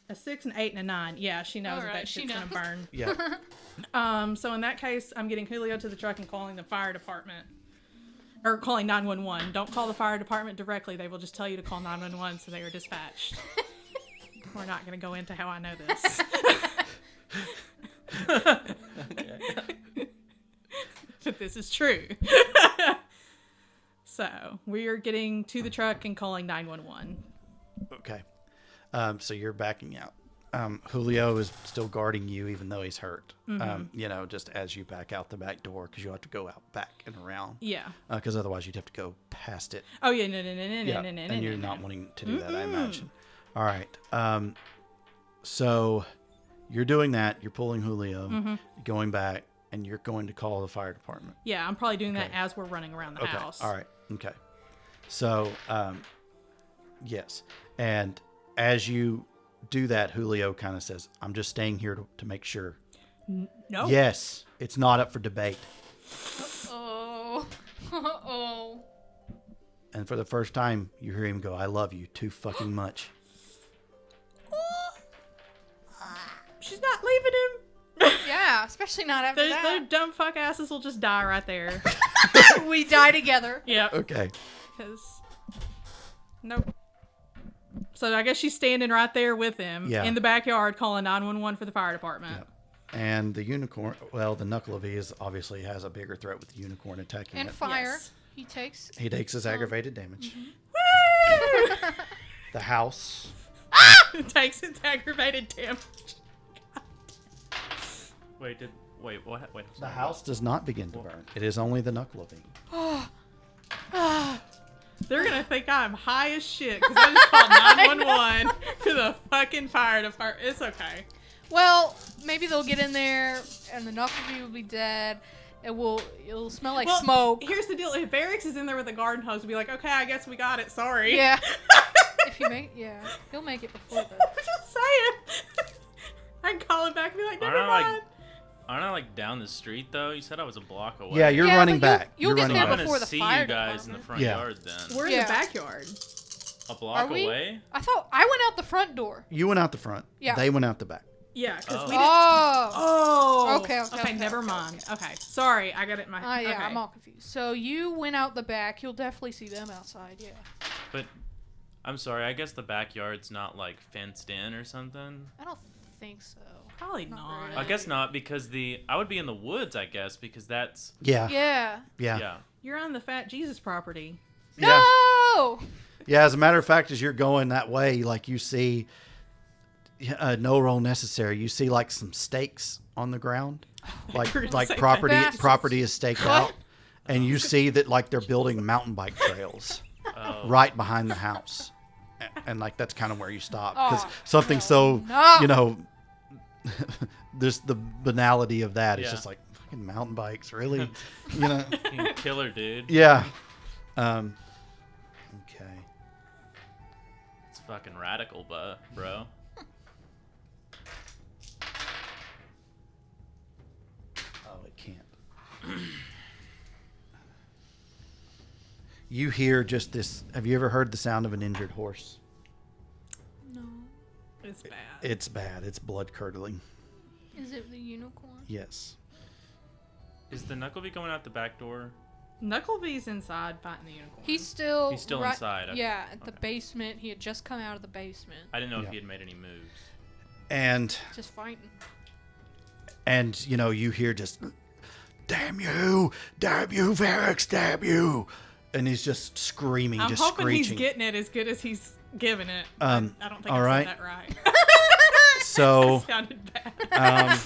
A 6, an 8, and a 9. Yeah, she knows Alright, that she shit's gonna knows. burn. Yeah. So in that case, I'm getting Julio to the truck and calling the fire department. Or calling 911. Don't call the fire department directly. They will just tell you to call 911 so they are dispatched. We're not going to go into how I know this. But this is true. So, we are getting to the truck and calling 911. Okay. So you're backing out. Julio is still guarding you, even though he's hurt. Just as you back out the back door, because you have to go out back and around. Yeah. Because otherwise you'd have to go past it. Oh, yeah, no. And you're not wanting to do that, I imagine. All right. So you're doing that. You're pulling Julio, going back, and you're going to call the fire department. Yeah, I'm probably doing that Okay. as we're running around the Okay. house. All right. Okay. So, yes. And as you do that, Julio kind of says, I'm just staying here to make sure. No. Yes. It's not up for debate. Oh. Oh. And for the first time, you hear him go, I love you too fucking much. She's not leaving him. Yeah, especially not after Their that. dumb fuck asses will just die right there. We die together. Yep. Okay. Because, nope. So I guess she's standing right there with him Yeah. in the backyard calling 911 for the fire department. Yep. And the unicorn, the Nuckelavee is obviously has a bigger threat with the unicorn attacking And it. fire. Yes. He takes. He takes his aggravated damage. Woo! The house. It takes its aggravated damage. Wait, what? Wait. The house does not begin to burn. It is only the Nuckelavee. They're going to think I'm high as shit because I just called 911 to the fucking fire department. It's okay. Well, maybe they'll get in there and the Nuckelavee will be dead. It'll smell like smoke. Here's the deal. If Eric's is in there with a garden hose, we'll be like, okay, I guess we got it. Sorry. Yeah. If you make, he'll make it before I'm that. just saying. I can call him back and be like, never mind. Aren't I like down the street though? You said I was a block away. Yeah, you're Yeah, running but back. you'll You're get running there I'm back. before gonna the see fire you guys in the department. front Yeah. yard then. We're in Yeah. the backyard. A block Are we? away? I thought I went out the front door. You went out the front. Yeah. They went out the back. Yeah, because Oh. we didn't. Oh. Oh. Okay, Never mind. Okay. Sorry, I got it in my head. Yeah, Okay. I'm all confused. So you went out the back. You'll definitely see them outside. Yeah. But I'm sorry. I guess the backyard's not like fenced in or something. I don't think so. Probably Not not. really. I guess not because I would be in the woods. I guess because that's Yeah. Yeah. Yeah. yeah. You're on the Fat Jesus property. Yeah. No. Yeah, as a matter of fact, as you're going that way, like you see, no roll necessary. You see like some stakes on the ground, like You're gonna like say property is staked What? out, and you see that like they're building mountain bike trails Oh. right behind the house, and like that's kind of where you stop because Oh, something no. so No. there's the banality of that. It's Yeah. just like fucking mountain bikes, really, Killer dude. yeah. Okay. It's fucking radical, bro. Oh, it can't. You hear just this. Have you ever heard the sound of an injured horse? No. It's bad. It's bad. It's blood curdling. Is it the unicorn? Yes. Is the Nuckelavee going out the back door? Knucklebee's inside fighting the unicorn. He's still right, inside. Okay. Yeah, at the Okay. basement. He had just come out of the basement. I didn't know Yeah. if he had made any moves. And Just fighting. you hear just, damn you, Varix, damn you, and he's just screaming, I'm just hoping screeching. he's getting it as good as he's giving it. I don't think all I right. said that right. So, Sounded bad. um,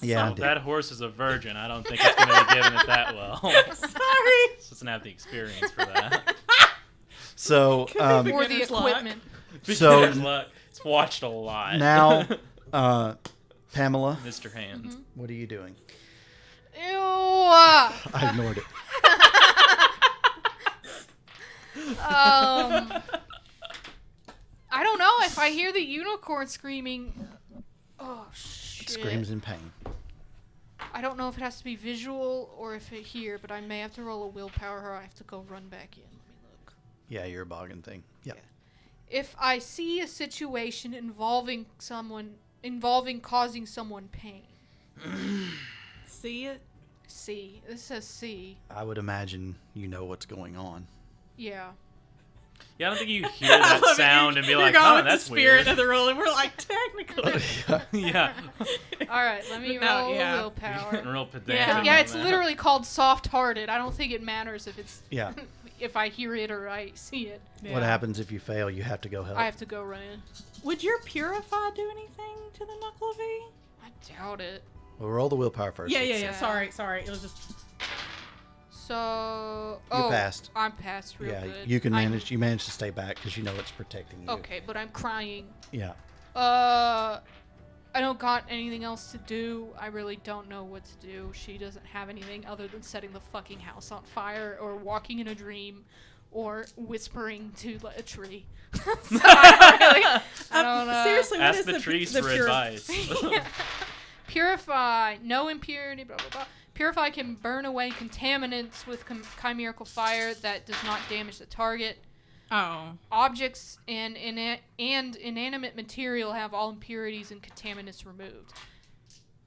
Yeah, I If did. that horse is a virgin, I don't think it's going to be given it that well. Sorry. It doesn't have the experience for that. So Or the Beginner's luck. equipment. So- Beginner's luck. It's watched a lot. now, Pamela, Mr. Hands. what are you doing? Ew. I ignored it. I don't know if I hear the unicorn screaming. Oh shit! It screams in pain. I don't know if it has to be visual or if it here, but I may have to roll a willpower or I have to go run back in. Let me look. Yeah, you're a boggin thing. Yep. Yeah. If I see a situation involving causing someone pain. See it? C. This says C. I would imagine you know what's going on. Yeah. Yeah, I don't think you hear that sound and be like, going oh, with that's the spirit weird. of the roll, and we're like, technically. Yeah. All right, let me No, roll yeah. willpower. Real pedantic. Yeah. Yeah, on it's that. literally called soft-hearted. I don't think it matters if it's Yeah. if I hear it or I see it. Yeah. What happens if you fail? You have to go help. I have to go run in. Would your purify do anything to the Nuckelavee? I doubt it. Well, roll the willpower first. Yeah. sad. Sorry. It was just. So, You passed. I'm passed real Yeah, good. you can I'm- manage. You manage to stay back because you know it's protecting you. Okay, but I'm crying. Yeah. I don't got anything else to do. I really don't know what to do. She doesn't have anything other than setting the fucking house on fire or walking in a dream or whispering to a tree. So I don't know. Seriously, what Ask is the trees for advice. Purify, no impurity, blah, blah, blah. Purify can burn away contaminants with chimerical fire that does not damage the target. Oh. Objects and inanimate material have all impurities and contaminants removed.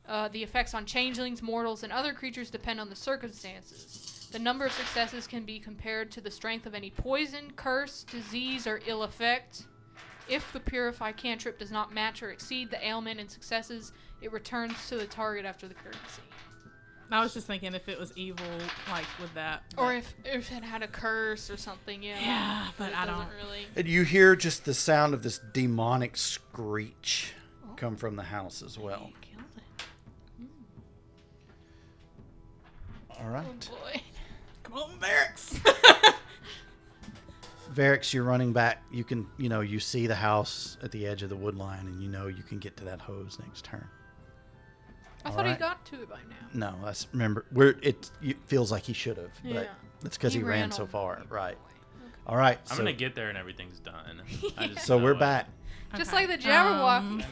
The effects on changelings, mortals, and other creatures depend on the circumstances. The number of successes can be compared to the strength of any poison, curse, disease, or ill effect. If the Purify cantrip does not match or exceed the ailment and successes, it returns to the target after the currency. I was just thinking if it was evil, like with that. Or if it had a curse or something, yeah. Yeah, but it I doesn't don't- really. And you hear just the sound of this demonic screech come from the house as well. You killed it. All right. Oh boy. Come on, barracks. Varix, you're running back. You can, you see the house at the edge of the wood line, and you can get to that hose next turn. I All thought he right. got to it by now. No, remember it feels like he should have, but Yeah. it's because he ran all so the far. way. Right. Okay. All right. I'm so, going to get there and everything's done. I just so know we're it. back. Just Okay. like the Jabberwocky.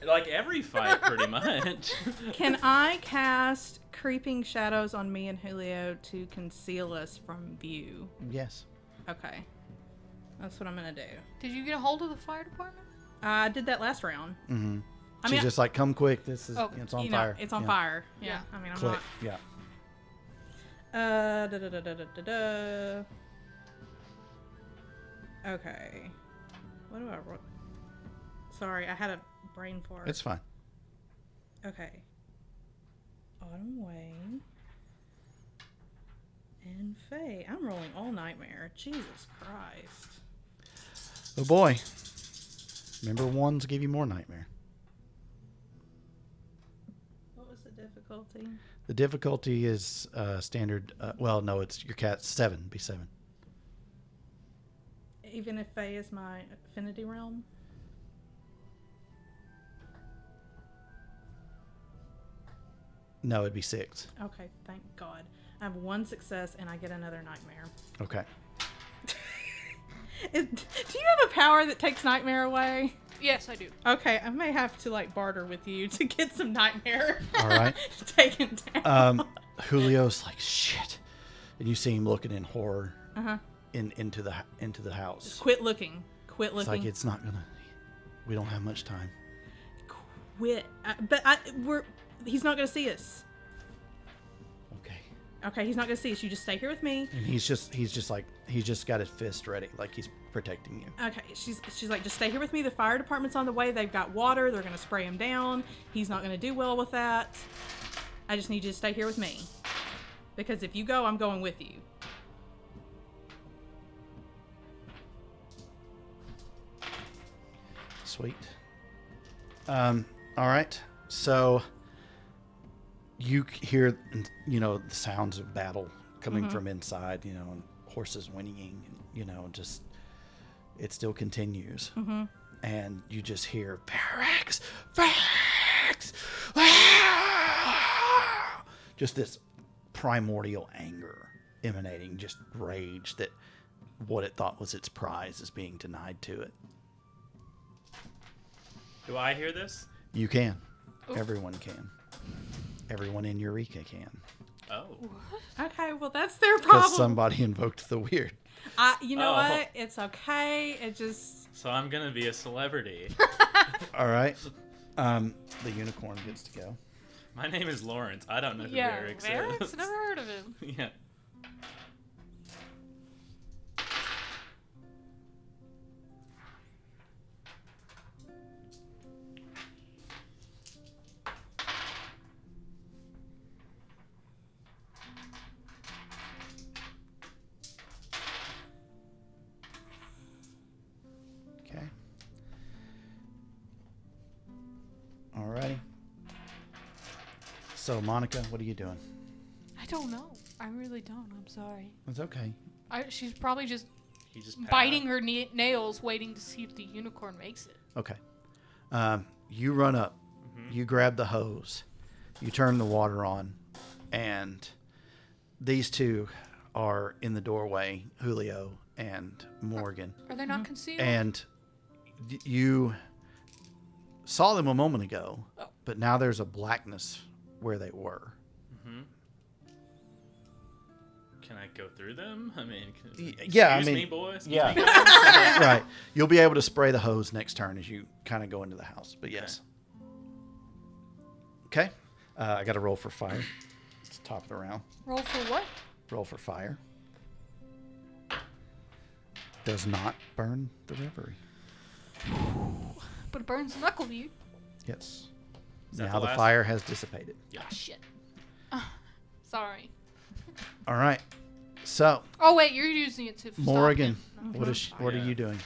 Like every fight, pretty much. Can I cast creeping shadows on me and Julio to conceal us from view? Yes. Okay. That's what I'm gonna do. Did you get a hold of the fire department? I did that last round. Mm-hmm. I She's mean, just like, come quick. This is Oh, it's on you know, fire. it's on Yeah. fire. Yeah. Yeah. I mean, I'm Click. not. Yeah. Da da da da da da da. Okay. What do I wrote? Sorry, I had a brain fart. It's fine. Okay. Autumn Wayne. And Faye. I'm rolling all nightmare. Jesus Christ. Oh boy. Remember, ones give you more nightmare. What was the difficulty? The difficulty is standard. Well, no, it's your cat 7. Be 7. Even if Faye is my affinity realm? No, it'd be 6. Okay, thank God. I have one success and I get another nightmare. Okay. Do you have a power that takes nightmare away? Yes, I do. Okay, I may have to barter with you to get some nightmare All right. taken down. Julio's like, shit, and you see him looking in horror Uh-huh. into the house. Quit looking. Quit It's looking. like it's not gonna. We don't have much time. Quit. He's not gonna see us. Okay. Okay, he's not gonna see us. You just stay here with me. And he's just got his fist ready, like he's protecting you. Okay, she's like, just stay here with me. The fire department's on the way. They've got water. They're gonna spray him down. He's not gonna do well with that. I just need you to stay here with me. Because if you go, I'm going with you. Sweet. All right. So you hear, the sounds of battle coming from inside, and horses whinnying, just it still continues. And you just hear, Varix! Just this primordial anger emanating, just rage that what it thought was its prize is being denied to it. Do I hear this? You can. Everyone can. Everyone in Eureka can. Oh. Okay, well, that's their problem. Because somebody invoked the weird. You know what? It's okay. It just... So I'm going to be a celebrity. All right. The unicorn gets to go. My name is Lawrence. I don't know who Yeah, Varix Varix? is. Never heard of him. Yeah. Okay. All righty. So, Monica, what are you doing? I don't know. I really don't. I'm sorry. It's okay. She's probably just He just biting her nails, waiting to see if the unicorn makes it. Okay. You run up. You grab the hose. You turn the water on. And these two are in the doorway, Julio and Morgan. Are they not concealed? And you saw them a moment ago, but now there's a blackness where they were. Can I go through them? I mean, Yeah, excuse me, boys. Yeah. Right. You'll be able to spray the hose next turn as you kind of go into the house. But yes. Okay. I got to roll for fire. It's the top of the round. Roll for what? Roll for fire. Does not burn the reverie. But it burns Nuckelavee. Yes. Is that Now the last? fire has dissipated. Yeah. Ah, shit. Sorry. All right. So, Oh, wait, you're using it to stop Morgan, him. what are you doing?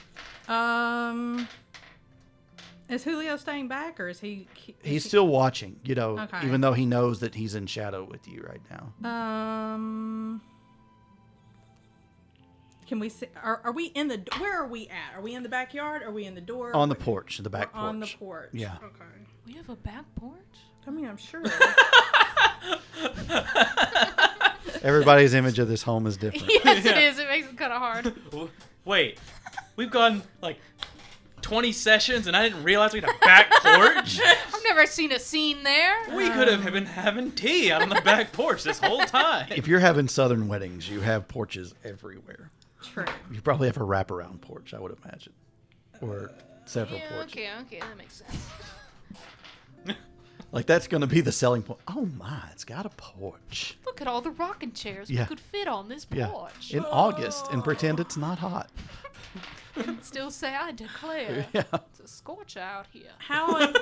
Is Julio staying back, or is he... He's still watching, Okay. even though he knows that he's in shadow with you right now. Can we see... Are we in the... Where are we at? Are we in the backyard? Are we in the door? On the porch, the back We're porch. on the porch. Yeah. Okay. We have a back porch? I mean, I'm sure. Everybody's image of this home is different. Yes, it is. It makes it kind of hard. Wait, we've gone like 20 sessions and I didn't realize we had a back porch? I've never seen a scene there. We could have been having tea out on the back porch this whole time. If you're having southern weddings, you have porches everywhere. True. You probably have a wraparound porch, I would imagine. Or several Yeah, porches. okay, that makes sense. Like, that's going to be the selling point. Oh, my, it's got a porch. Look at all the rocking chairs Yeah. we could fit on this Yeah. porch. In August, and pretend it's not hot. And still say, I declare, Yeah. it's a scorch out here. How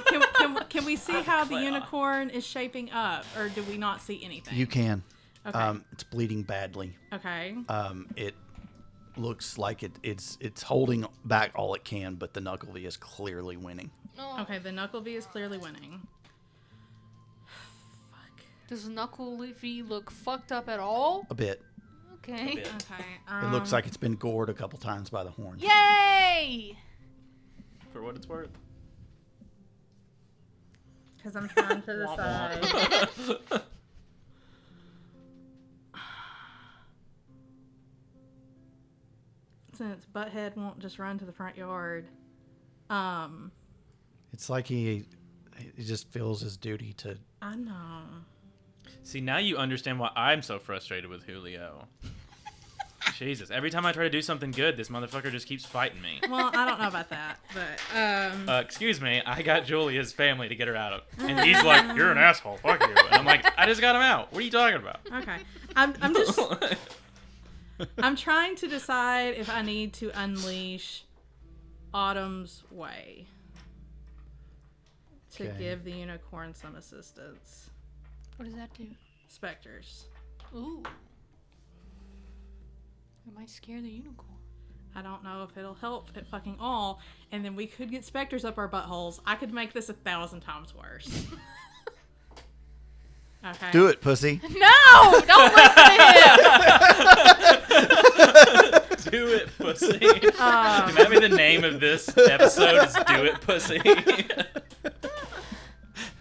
can we see how the unicorn is shaping up, or do we not see anything? You can. Okay. It's bleeding badly. Okay. It looks like it's holding back all it can, but the Nuckelavee is clearly winning. Oh. Okay, the Nuckelavee is clearly winning. Does Nuckelavee look fucked up at all? A bit. Okay. Okay. It looks like it's been gored a couple times by the horns. Yay! For what it's worth. Because I'm trying to decide. Since Butthead won't just run to the front yard. It's like he just feels his duty to. I know. See, now you understand why I'm so frustrated with Julio. Jesus, every time I try to do something good, this motherfucker just keeps fighting me. Well, I don't know about that, but Excuse me, I got Julia's family to get her out of. And he's like, you're an asshole, fuck you. And I'm like, I just got him out. What are you talking about? okay. I'm just I'm trying to decide if I need to unleash Autumn's Way to Okay. give the unicorn some assistance. What does that do? Specters. Ooh. It might scare the unicorn. I don't know if it'll help at fucking all, and then we could get specters up our buttholes. I could make this 1,000 times worse. Okay. Do it, pussy. No! Don't listen to him! Do it, pussy. Can that be the name of this episode? Is Do It, Pussy?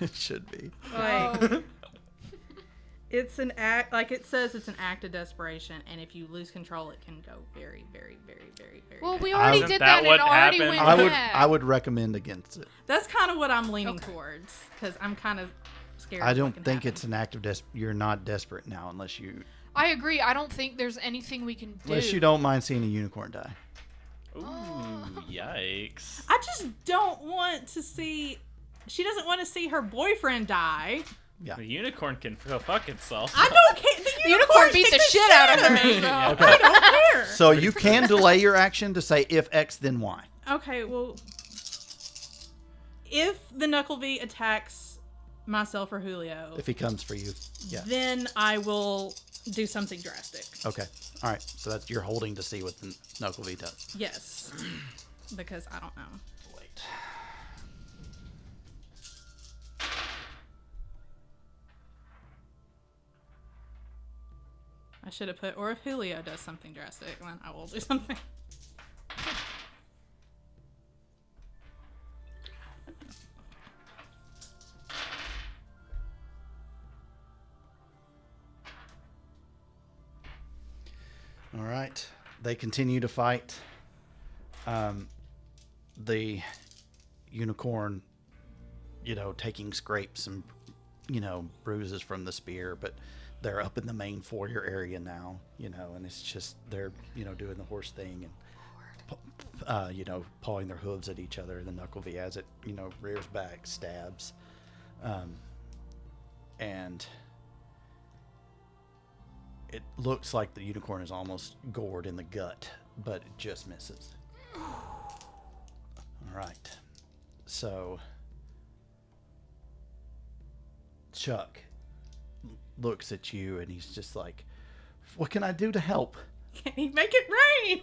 It should be. Like, it's an act, like it says, it's an act of desperation, and if you lose control, it can go very, very, very, very, very. Well, bad. we already Isn't did that that and what it already happened? went I would bad. recommend against it. That's kind of what I'm leaning Okay. towards, because I'm kind of scared. I of don't what can think happen. it's an act of you're not desperate now unless you I agree. I don't think there's anything we can do. unless you don't mind seeing a unicorn die. Ooh, yikes. I just don't want to see. She doesn't want to see her boyfriend die. Yeah. The unicorn can go fuck itself. I don't care. The Unicorn beat the shit out of her. me. Yeah. Okay. I don't care. So you can delay your action to say if X then Y. Okay, well, if the Nuckelavee attacks myself or Julio, If he comes for you. Yeah. then I will do something drastic. Okay. All right. So that's you're holding to see what the Nuckelavee does. Yes, because I don't know. Wait. I should have put, or if Julio does something drastic, then I will do something. All right. They continue to fight. The unicorn, taking scrapes and, bruises from the spear, but they're up in the main foyer area now, and it's just, they're, doing the horse thing and, pawing their hooves at each other. The Nuckelavee, as it, rears back, stabs. And it looks like the unicorn is almost gored in the gut, but it just misses. All right. So Chuck looks at you and he's just like, "What can I do to help?" Can he make it rain?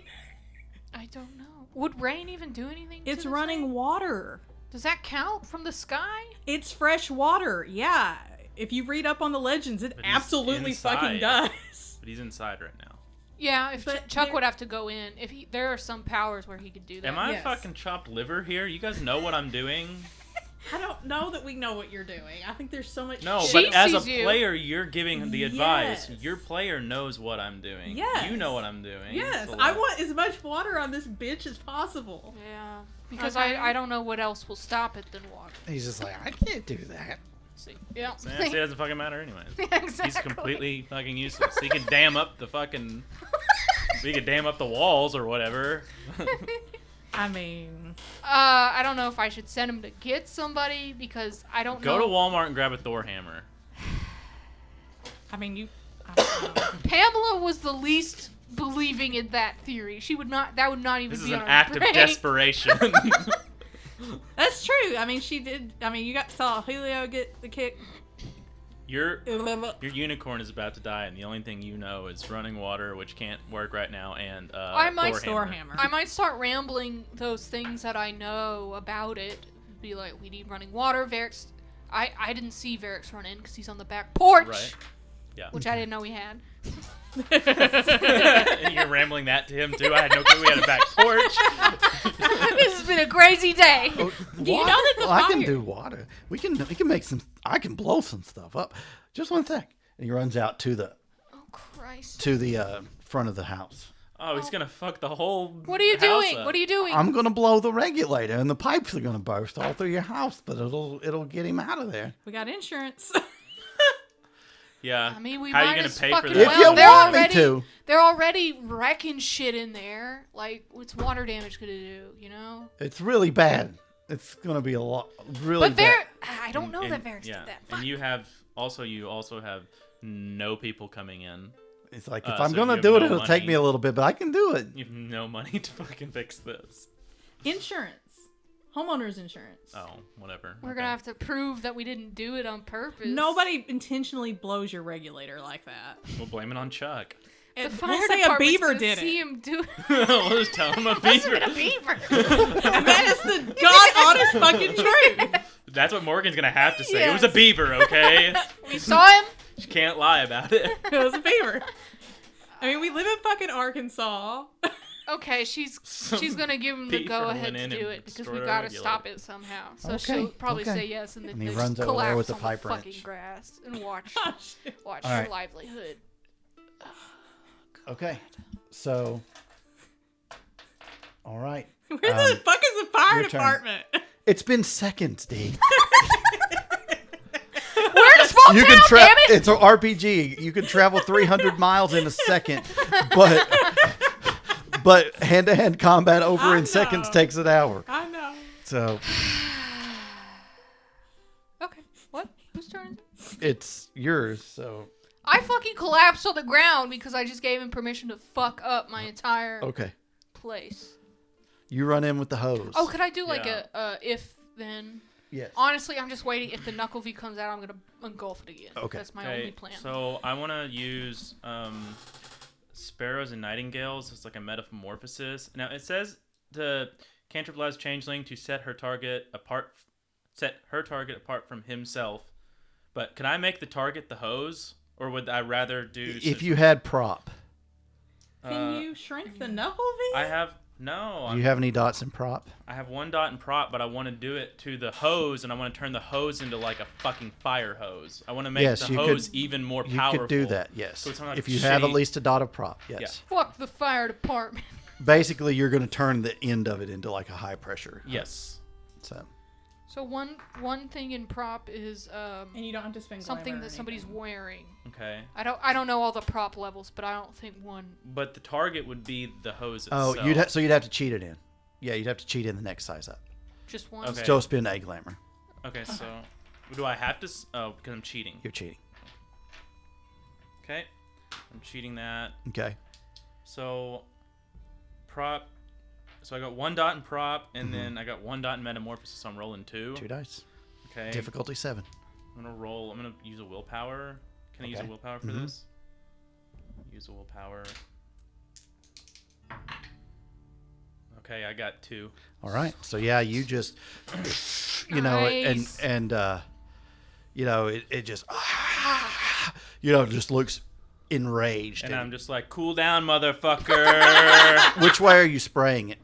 I don't know. Would rain even do anything? to It's this running thing? water. Does that count from the sky? It's fresh water. Yeah. If you read up on the legends, it But he's absolutely fucking inside. does. But he's inside right now. Yeah, if But Chuck there- would have to go in. If there are some powers where he could do that. Am I Yes. fucking chopped liver here? You guys know what I'm doing? I don't know that we know what you're doing. I think there's so much No, shit. She but as a sees you. player, you're giving the advice. Yes. Your player knows what I'm doing. Yes. You know what I'm doing. Yes, So, I like, want as much water on this bitch as possible. Yeah, because Okay. I don't know what else will stop it than water. He's just like, "I can't do that." See, yeah, It doesn't fucking matter anyways. exactly. He's completely fucking useless. He can dam up the fucking... He can dam up the walls or whatever. I mean, I don't know if I should send him to get somebody because I don't Go know. to Walmart and grab a Thor hammer. I mean, you. I don't know. Pamela was the least believing in that theory. She would not. That would not even This is be an on her act of brain. desperation. That's true. I mean, she did. I mean, you saw Julio get the kick. Your unicorn is about to die, and the only thing you know is running water, which can't work right now, and I might Thor hammer. hammer. I might start rambling those things that I know about it. Be like, we need running water. Varix, I didn't see Varix run in because he's on the back porch, Right. Yeah. which I didn't know he had. And you're rambling that to him too. I had no clue we had a back porch. This has been a crazy day. Oh, Do you know that the I can fire- do water. We can make some. I can blow some stuff up. Just one sec. And he runs out to the Oh Christ! front of the house. Oh, he's gonna fuck the whole. What are you house doing? up. What are you doing? I'm gonna blow the regulator, and the pipes are gonna burst all through your house, but it'll get him out of there. We got insurance. Yeah. I mean, we How are might you gonna as pay for fucking that? If you they're want me already, to. They're already wrecking shit in there. Like, what's water damage gonna do? You know? It's really bad. It's gonna be a lot, really But bad. I don't know that Varix Yeah. did that. Fuck. And you also have no people coming in. It's like if so I'm you gonna have do it, no it'll take money. me a little bit, but I can do it. You have no money to fucking fix this. Insurance. Homeowners insurance. Oh, whatever. We're Okay. gonna have to prove that we didn't do it on purpose. Nobody intentionally blows your regulator like that. We'll blame it on Chuck. The And fire we'll say a department's beaver gonna did see it. him do it. We'll just tell him a beaver. A beaver. And that is the god honest fucking truth. That's what Morgan's gonna have to say. It was a Yes. beaver, okay? We saw him. She can't lie about it. It was a beaver. I mean, we live in fucking Arkansas. Okay, she's gonna give him the beaver go ahead went to in do and it because destroyed we our gotta regulator. stop it somehow. So Okay, she'll probably okay. say yes, and then And he they runs just over there collapse with a on pipe the fucking wrench. grass and watch Oh, shit. watch All your right. livelihood. Okay. So. All right. Where the fuck is the fire your turn. department? It's been seconds, D. We're in a small You town, can damn it! It's an RPG. You can travel 300 miles in a second, but hand-to-hand combat over I in seconds know. takes an hour. I know. So Okay, what? Whose turn is it? it's yours. So I fucking collapsed on the ground because I just gave him permission to fuck up my entire okay, place. you run in with the hose. Oh, could I do like Yeah. a if then? Yes. Honestly, I'm just waiting. If the Nuckelavee comes out, I'm gonna engulf it again. Okay. That's my only plan. So I want to use sparrows and nightingales as like a metamorphosis. Now it says the cantrip allows Changeling to set her target apart from himself. But can I make the target the hose, or would I rather do? If you had prop, Can you shrink the Nuckelavee? I have no. do you have any dots in prop? I have one dot in prop, but I want to do it to the hose, and I want to turn the hose into like a fucking fire hose. I want to make Yes, the you hose could- even more You powerful. could do that. Yes. So it's not like if you have at shitty- least a dot of prop. Yes. Yeah. Fuck the fire department. Basically, you're going to turn the end of it into like a high pressure. Yes. So So one thing in prop is and you don't have to spend something glamour or that somebody's anything. wearing. Okay. I don't know all the prop levels, but I don't think one. But the target would be the hose oh, itself. you'd have to cheat it in. Yeah, you'd have to cheat in the next size up. Just one. Okay. Still spend a glamour. Okay, so do I have to? Oh, because I'm cheating. You're cheating. Okay. I'm cheating that. Okay. So prop. So I got one dot in prop, and then I got one dot in metamorphosis. So I'm rolling 2. 2 dice. Okay. Difficulty 7. I'm gonna roll. I'm gonna use a willpower. Can I use a Okay. willpower for Mhm. this? Use a willpower. Okay, I got 2. All right. So yeah, you just, you know, Nice. and you know, it just, you know, just looks enraged. And I'm just like, cool down, motherfucker. Which way are you spraying it?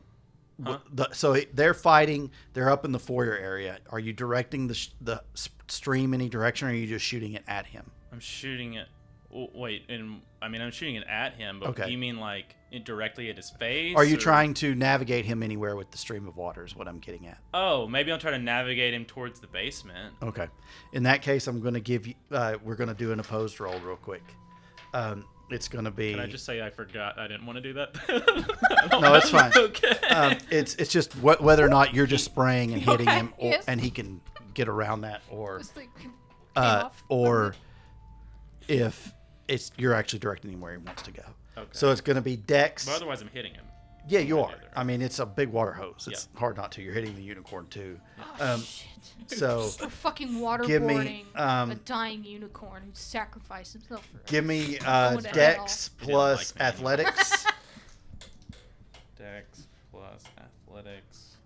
Huh? They're fighting. They're up in the foyer area. Are you directing the stream any direction, or are you just shooting it at him? I'm shooting it. Oh, wait, I'm shooting it at him, but Okay. do you mean like directly at his face? Are you or- trying to navigate him anywhere with the stream of water? Is what I'm getting at. Oh, maybe I'll try to navigate him towards the basement. Okay. In that case, I'm going to give you. We're going to do an opposed roll real quick. It's going to be. Can I just say I forgot? I didn't want to do that. No, it's fine. Okay. It's just whether or not you're just spraying and hitting him, or, Yes. and he can get around that, or This thing came uh, off. or if you're actually directing him where he wants to go. Okay. So it's going to be Dex. But otherwise, I'm hitting him. Yeah, you Right are. there. I mean, it's a big water hose. It's Yeah. hard not to. You're hitting the unicorn too. Oh, shit. So We're fucking Give me, waterboarding a dying unicorn who sacrificed himself for us. give me Going to Dex hell. He plus didn't like me. athletics. Dex plus athletics.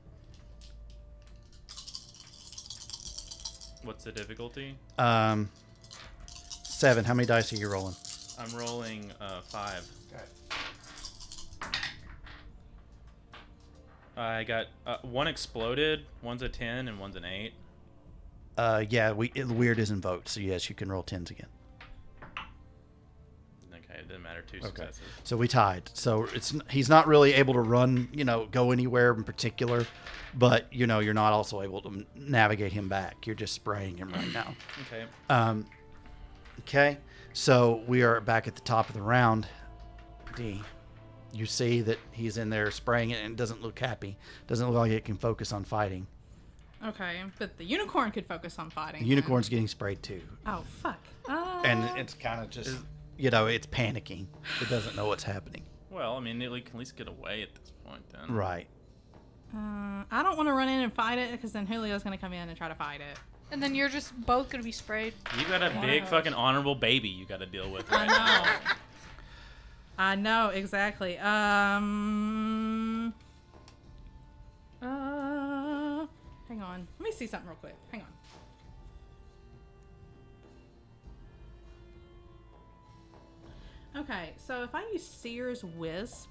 What's the difficulty? 7. How many dice are you rolling? I'm rolling 5. I got one exploded, one's a 10, and one's an 8. Yeah, weird is invoked, so yes, you can roll 10s again. Okay, it didn't matter. 2 Okay. successes. So we tied. So he's not really able to run, go anywhere in particular, but you're not also able to navigate him back. You're just spraying him right now. Okay. Okay, so we are back at the top of the round. D, you see that he's in there spraying it and it doesn't look happy. Doesn't look like it can focus on fighting. Okay, but the unicorn could focus on fighting. The unicorn's getting sprayed too. Oh, fuck. And it's kind of just, it's panicking. It doesn't know what's happening. Well, I mean, it can at least get away at this point then. Right. I don't want to run in and fight it because then Julio's going to come in and try to fight it. And then you're just both gonna be sprayed. You got a big fucking honorable baby you got to deal with right I now. know. I know, exactly. Hang on. on. Let me see something real quick. Hang on. Okay, so if I use Seer's Wisp,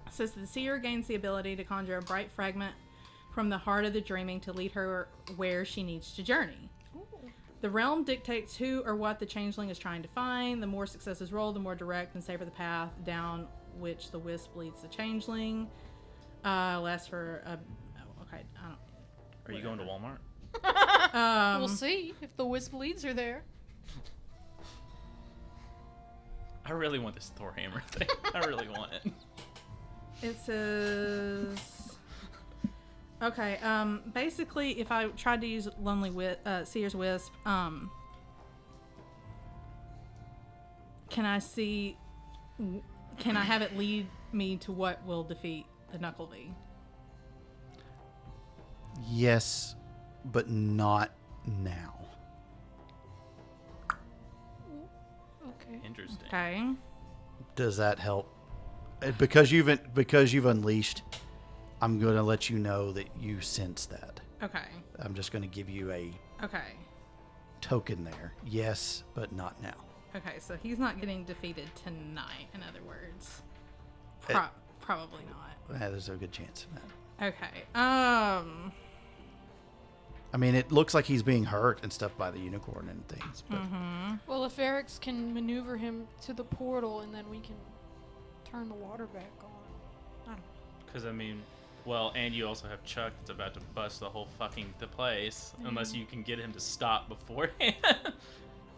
it says the Seer gains the ability to conjure a bright fragment from the heart of the dreaming to lead her where she needs to journey. Ooh. The realm dictates who or what the changeling is trying to find. The more successes rolled, the more direct and safer the path down which the wisp leads the changeling. Lasts for a... Oh, okay, I don't... Are you going to Walmart? We'll see if the wisp leads her there. I really want this Thor hammer thing. I really want it. It says... Okay, basically, if I tried to use Seer's Wisp, can I have it lead me to what will defeat the Nuckelavee? Yes, but not now. Okay. Interesting. Okay. Does that help? Because you've unleashed, I'm going to let you know that you sense that. Okay. I'm just going to give you a Okay. token there. Yes, but not now. Okay, so he's not getting defeated tonight, in other words. Probably not. There's a good chance of that. Okay. I mean, it looks like he's being hurt and stuff by the unicorn and things. But Well, if Eric's can maneuver him to the portal, and then we can turn the water back on. I don't know. Because, I mean, well, and you also have Chuck that's about to bust the whole fucking the place. Unless you can get him to stop beforehand.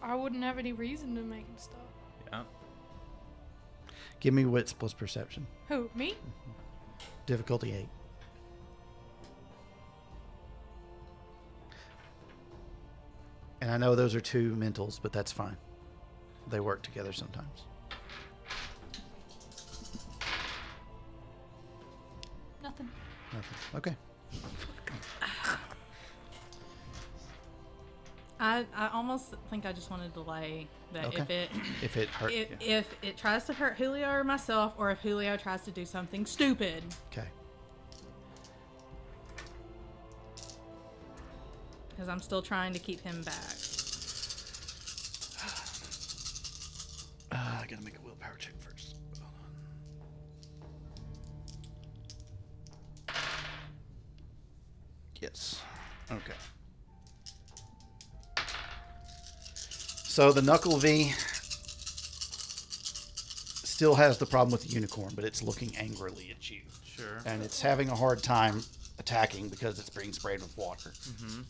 I wouldn't have any reason to make him stop. Yeah. give me wits plus perception. Who, me? Difficulty 8. And I know those are two mentals, but that's fine. They work together sometimes. Nothing. Nothing. Okay. I almost think I just want to delay that Okay. If it hurt you. if it tries to hurt Julio or myself, or if Julio tries to do something stupid. Okay. Because I'm still trying to keep him back. I gotta make a willpower check first. Hold on. Yes. Okay. So the Nuckelavee still has the problem with the unicorn, but it's looking angrily at you. Sure. And it's having a hard time attacking because it's being sprayed with water. Mm-hmm.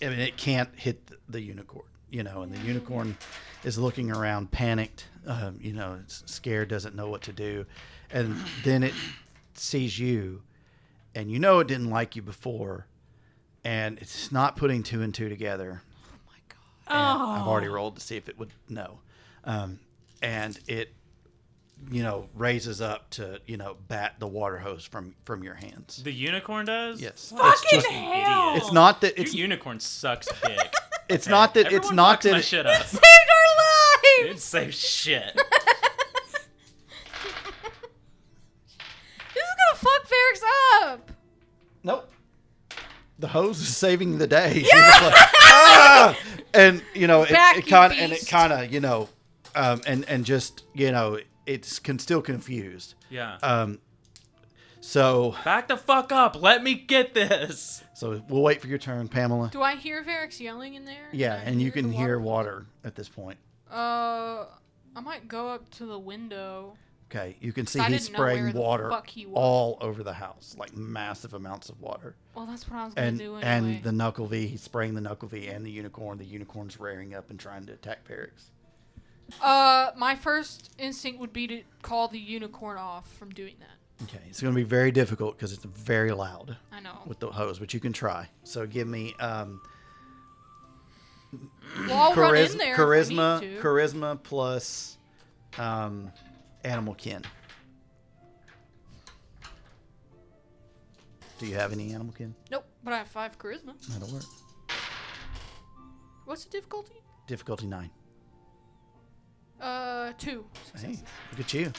It can't hit the unicorn, you know, and the unicorn is looking around panicked, you know, it's scared, doesn't know what to do. And then it sees you, and you know it didn't like you before, and it's not putting two and two together. Oh my god. And I've already rolled to see if it would know. And it, you know, raises up to, you know, bat the water hose from your hands. The unicorn does? Yes. Fucking it's hell! Idiot. It's not that Your it's unicorn sucks dick. it's not that Everyone it's not fucks my that shit up. Saved our It lives! saves shit. This is gonna fuck Ferrex up. Nope. The hose is saving the day. She was like, "Ah!" And you know, Back, it you kind beast. of, you know, and just, you know, it's still confused. Yeah. So Back the fuck up. Let me get this. we'll wait for your turn, Pamela. Do I hear Ferrex yelling in there? Yeah, I and you can the hear water at this point. I might go up to the window. Okay, you can see I he's didn't know where spraying the water fuck he was. all over the house, like massive amounts of water. Well, that's what I was gonna And do anyway. and the Nuckelavee, he's spraying the Nuckelavee and the unicorn. The unicorn's rearing up and trying to attack Ferrex. My first instinct would be to call the unicorn off from doing that. Okay, it's going to be very difficult because it's very loud I know. with the hose, but you can try. So give me Well, I'll run in there if I charisma, need to. charisma plus animal kin. Do you have any animal kin? Nope, but I have 5 charisma. That'll work. What's the difficulty? Difficulty 9. 2 Hey, successes. look at you.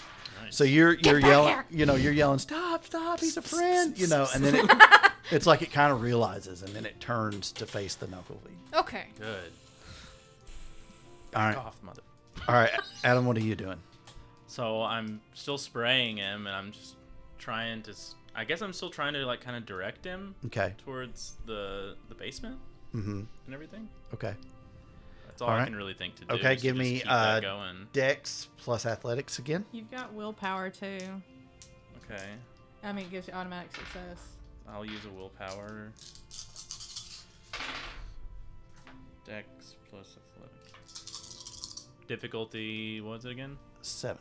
Nice. So you're back yelling, here. you're yelling, stop, he's a friend, and then it's like it kind of realizes, and then it turns to face the Nuckelavee. Okay. Good. All right, Off, mother. all right, Adam, what are you doing? So I'm still spraying him, and I'm just trying to. I guess I'm still trying to like kind of direct him Okay. towards the basement Mm-hmm. and everything. Okay. That's all All I right. can really think to do. Okay, is to give just me keep that going. Dex plus athletics again. You've got willpower too. Okay, I mean, it gives you automatic success. I'll use a willpower. Dex plus athletics. Difficulty. What was it again? 7.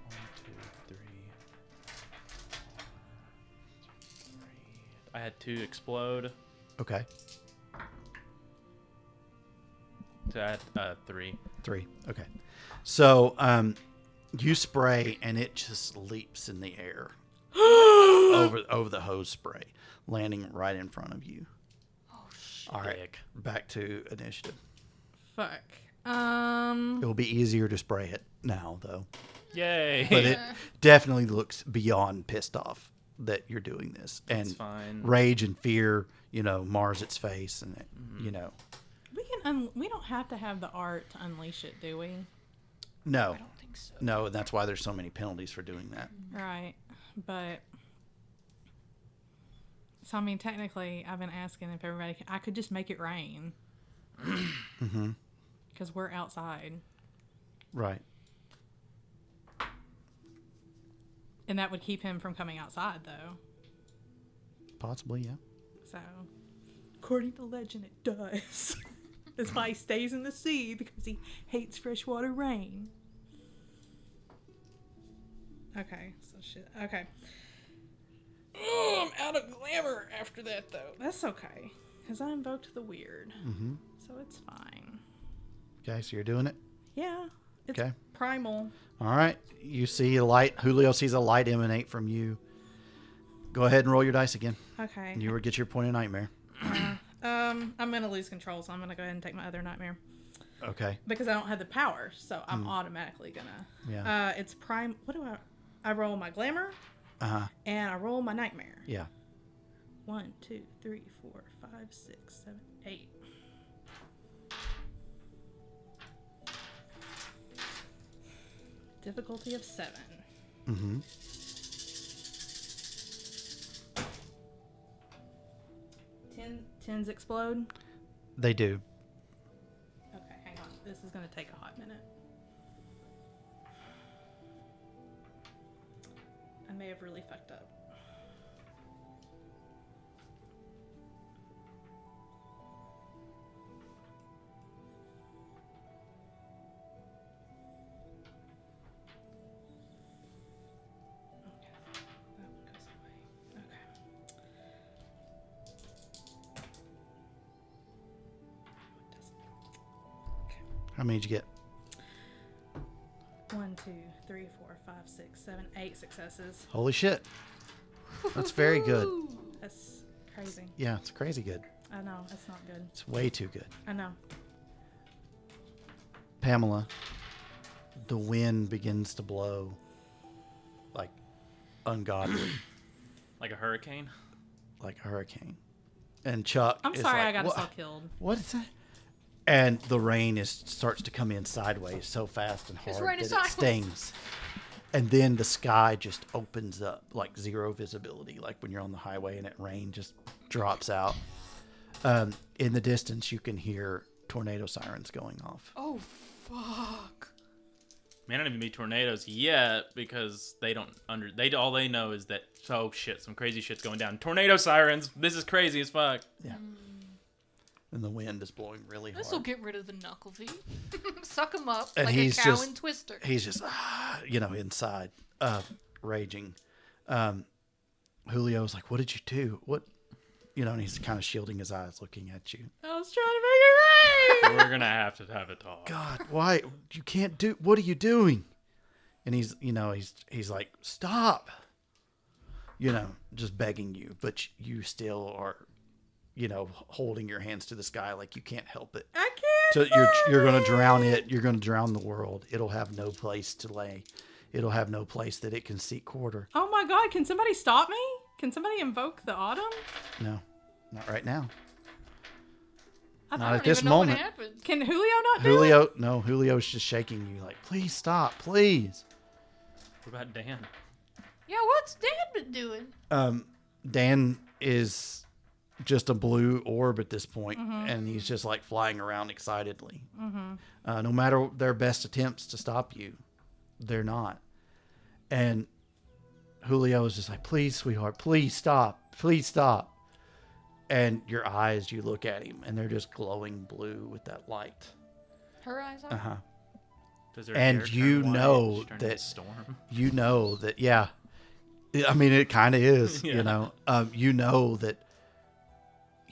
1, 2, 3. I had 2 explode. Okay. To add 3. 3. Okay. So you spray, and it just leaps in the air over the hose spray, landing right in front of you. Oh shit. All right, Dick. back to initiative. Fuck. It will be easier to spray it now, though. Yay! But it definitely looks beyond pissed off that you're doing this, It's and fine. rage and fear, mars its face, and it, We can. We don't have to have the art to unleash it, do we? no, I don't think so. no, and that's why there's so many penalties for doing that. Right. But. So I mean, technically, I've been asking if everybody. I could just make it rain. Mm-hmm. Because we're outside, Right. and that would keep him from coming outside, though. Possibly, yeah. So, according to legend, it does. That's why he stays in the sea, because he hates freshwater rain. Okay, so shit. Okay. Oh, I'm out of glamour after that, though. That's okay, because I invoked the weird, Mm-hmm. so it's fine. Okay, so you're doing it. Yeah, it's Okay. primal. All right. You see a light. Julio sees a light emanate from you. Go ahead and roll your dice again. Okay. And you will get your point of nightmare. I'm gonna lose control, so I'm gonna go ahead and take my other nightmare. Okay. Because I don't have the power, so I'm automatically gonna. Yeah. It's prime. What do I roll my glamour, Uh-huh. and I roll my nightmare. Yeah. 1, 2, 3, 4, 5, 6, 7, 8. Difficulty of 7. Mm-hmm. Tens explode. They do. Okay, hang on. This is gonna take a hot minute. I may have really fucked up. Okay, that one goes away. Okay. No, it doesn't. Okay. How many did you get? 1, 2, 3, 4, 5, 6, 7, 8 successes. Holy shit. That's very good. That's crazy. Yeah, it's crazy good. I know, that's not good. It's way too good. I know. Pamela, the wind begins to blow like ungodly, Like a hurricane. like a hurricane. And Chuck I'm is sorry like, I got us "What- all killed. What is that? And the rain starts to come in sideways so fast and It's hard raining that it sideways. stings. And then the sky just opens up like zero visibility, like when you're on the highway and it rain just drops out. In the distance, you can hear tornado sirens going off. Oh fuck. May not even be tornadoes yet because they don't all they know is that oh shit, some crazy shit's going down. Tornado sirens. This is crazy as fuck. Yeah. And the wind is blowing really hard. This will get rid of the Nuckelavee. Suck him up And like a he's cow just- in Twister. He's just, inside, raging. Julio's like, what did you do? What? And he's kind of shielding his eyes, looking at you. I was trying to make it rain. We're gonna have to have a talk. God, why? You can't do, what are you doing? And he's like, stop. Just begging you, but you still are holding your hands to the sky like you can't help it. I So can't. you're going to drown it. You're going to drown the world. It'll have no place to lay. It'll have no place that it can seek quarter. Oh my God! Can somebody stop me? Can somebody invoke the autumn? No, not right now. I Not I at don't this even know what moment. happened. Can Julio not do it? Julio's just shaking you like, please stop, please. What about Dan? Yeah, what's Dan been doing? Dan is just a blue orb at this point, and he's just like flying around excitedly. No matter their best attempts to stop you, they're not. And Julio is just like, please, sweetheart, please stop, please stop. And your eyes, you look at him, and they're just glowing blue with that light. Her eyes are. Does her And hair you turn white? know She turned into that- Storm. You know that, yeah. I mean, it kind of is, Yeah. you know. You know that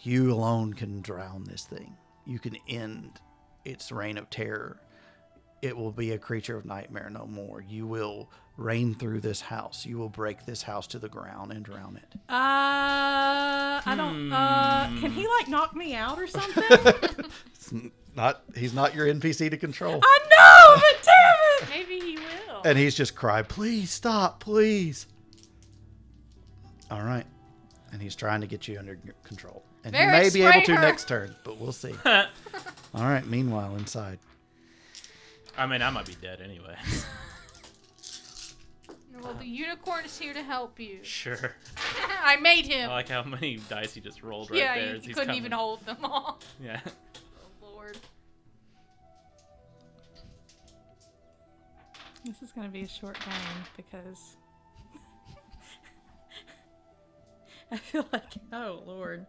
you alone can drown this thing. You can end its reign of terror. It will be a creature of nightmare no more. You will reign through this house. You will break this house to the ground and drown it. I don't. Can he like knock me out or something? He's not your NPC to control. I know, but damn it! Maybe he will. And he's just cried, please stop, please. All right. And he's trying to get you under control. And he may Varys, be able spray to her. next turn, but we'll see. All right. Meanwhile, inside. I mean, I might be dead anyway. Well, the unicorn is here to help you. Sure. I made him. I like how many dice he just rolled right yeah, there. as he he's couldn't coming. even hold them all. Yeah. Oh, Lord. This is going to be a short game because I feel like, oh Lord.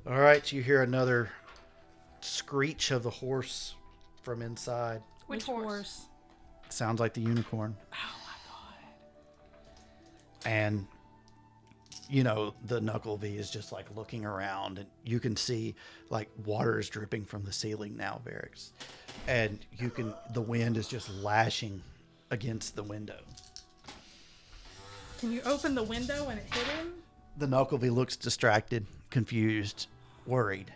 All right. You hear another screech of the horse from inside. Which horse? Sounds like the unicorn. Oh my God. And the Nuckelavee is just like looking around, and you can see like water is dripping from the ceiling now, Varix. And the wind is just lashing against the window. Can you open the window and it hit him? The Nuckelavee looks distracted, confused, worried.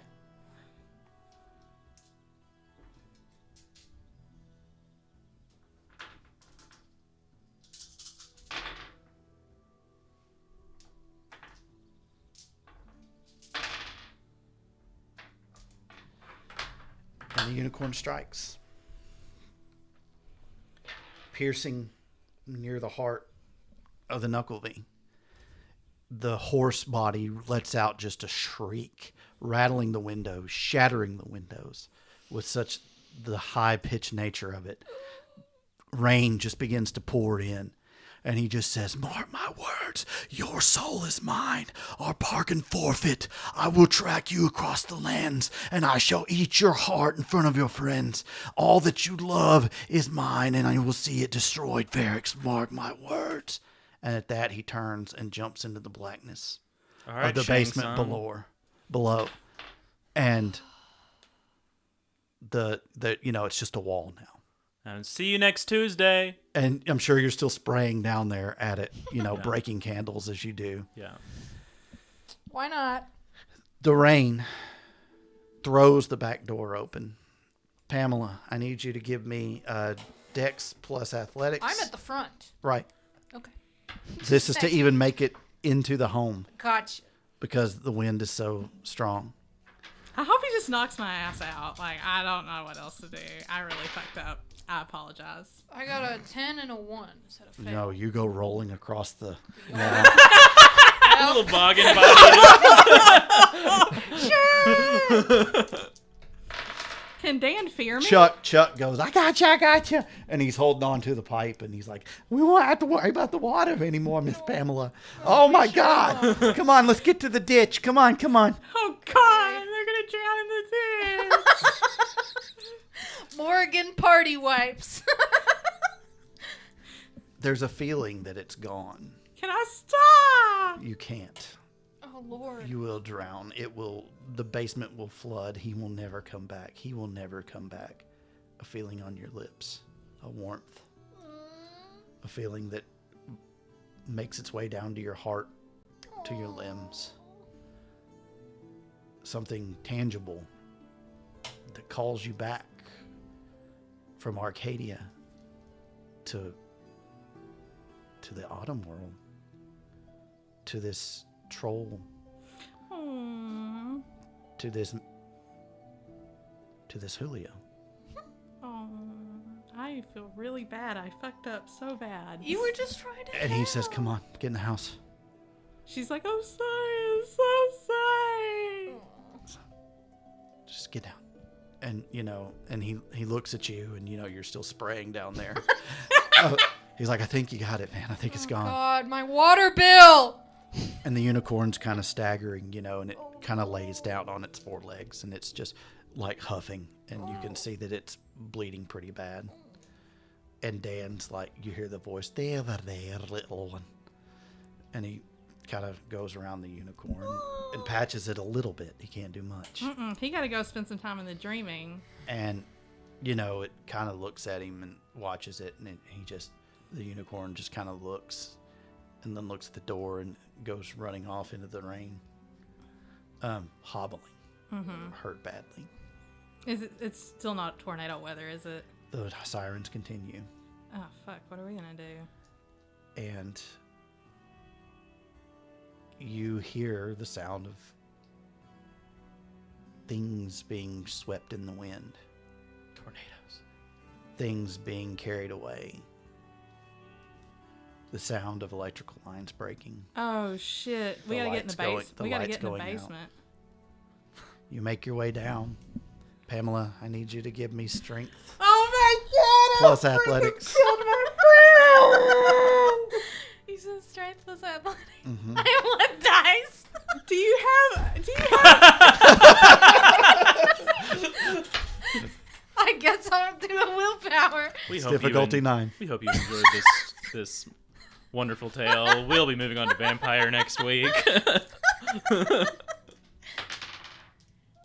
And the unicorn strikes, piercing near the heart of the Nuckelavee. The horse body lets out just a shriek, rattling the windows, shattering the windows with such the high-pitched nature of it. Rain just begins to pour in, and he just says, mark my words, your soul is mine. Our bargain forfeit. I will track you across the lands, and I shall eat your heart in front of your friends. All that you love is mine, and I will see it destroyed, Varix. Mark my words. And at that, he turns and jumps into the blackness All right, of the Shang basement Tsung. below. And it's just a wall now. And see you next Tuesday. And I'm sure you're still spraying down there at it, breaking candles as you do. Yeah. Why not? The rain throws the back door open. Pamela, I need you to give me Dex plus Athletics. I'm at the front. Right. Okay. This is to even make it into the home Gotcha. because the wind is so strong. I hope he just knocks my ass out. Like, I don't know what else to do. I really fucked up. I apologize. I got a 10 and a 1. Is that a fail? No, you go rolling across the wall. A little boggin body. Can Dan fear me? Chuck goes, I got you. And he's holding on to the pipe, and he's like, we won't have to worry about the water anymore, Miss Pamela. Oh, my God. Come on, let's get to the ditch. Come on. Oh, God. They're going to drown in the ditch. Morgan party wipes. There's a feeling that it's gone. Can I stop? You can't. Oh, Lord. You will drown. The basement will flood. He will never come back. He will never come back. A feeling on your lips. A warmth. a feeling that makes its way down to your heart, to your limbs. Something tangible that calls you back from Arcadia to the autumn world, to this troll, Aww. to this Julio. Oh, I feel really bad. I fucked up so bad. You were just trying to And he says, help. come on, get in the house. She's like, I'm sorry. I'm so sorry. Just get down. And, and he looks at you and, you're still spraying down there. He's like, I think you got it, man. I think it's gone. God, my water bill! And the unicorn's kind of staggering, and it kind of lays down on its four legs and it's just like huffing. And you can see that it's bleeding pretty bad. And Dan's like, you hear the voice, there, little one. And he kind of goes around the unicorn and patches it a little bit. He can't do much. He got to go spend some time in the dreaming. And, it kind of looks at him and watches it. And the unicorn just kind of looks and then looks at the door and goes running off into the rain, hobbling, hurt badly. It's still not tornado weather, is it? The sirens continue. Oh, fuck. What are we going to do? And you hear the sound of things being swept in the wind. Tornadoes. Things being carried away. The sound of electrical lines breaking. Oh, shit. We The got to get in the lights going- basement. the We got to lights get in the going out. basement. You make your way down. Pamela, I need you to give me strength Oh, my God. plus athletics. Killed my friend. He says strength plus athletics. Mhm. I want dice. Do you have I guess I'll do a willpower. We It's hope difficulty you 9. We hope you enjoyed this wonderful tale. We'll be moving on to vampire next week.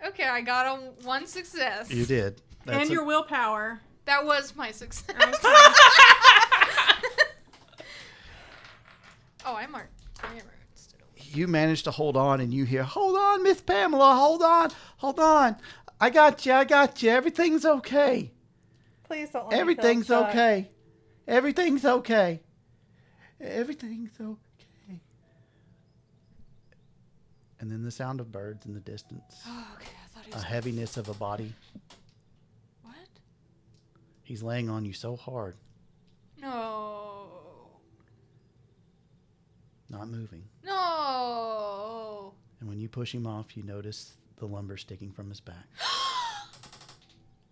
Okay, I got one success. You did. and your willpower? That was my success. Oh, I marked grammar instead of... You managed to hold on, and you hear, hold on, Miss Pamela, hold on. I got you. Everything's okay. Please don't let Everything's me feel shut. okay. Everything's okay. And then the sound of birds in the distance. Oh, okay, I thought he A was... heaviness of a body. What? He's laying on you so hard, No. not moving. No. And when you push him off, you notice the lumber sticking from his back.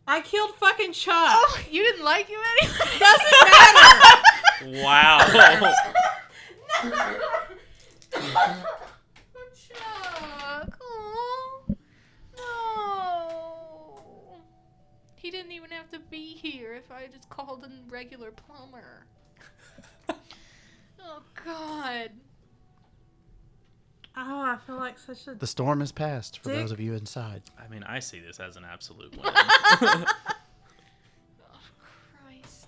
I killed fucking Chuck. Oh, you didn't like him anyway? Doesn't matter. Wow. Chuck. Oh. No. He didn't even have to be here if I just called a regular plumber. Oh, God. Oh, I feel like such a... The storm has passed for Dick. those of you inside. I mean, I see this as an absolute win. Oh, Christ.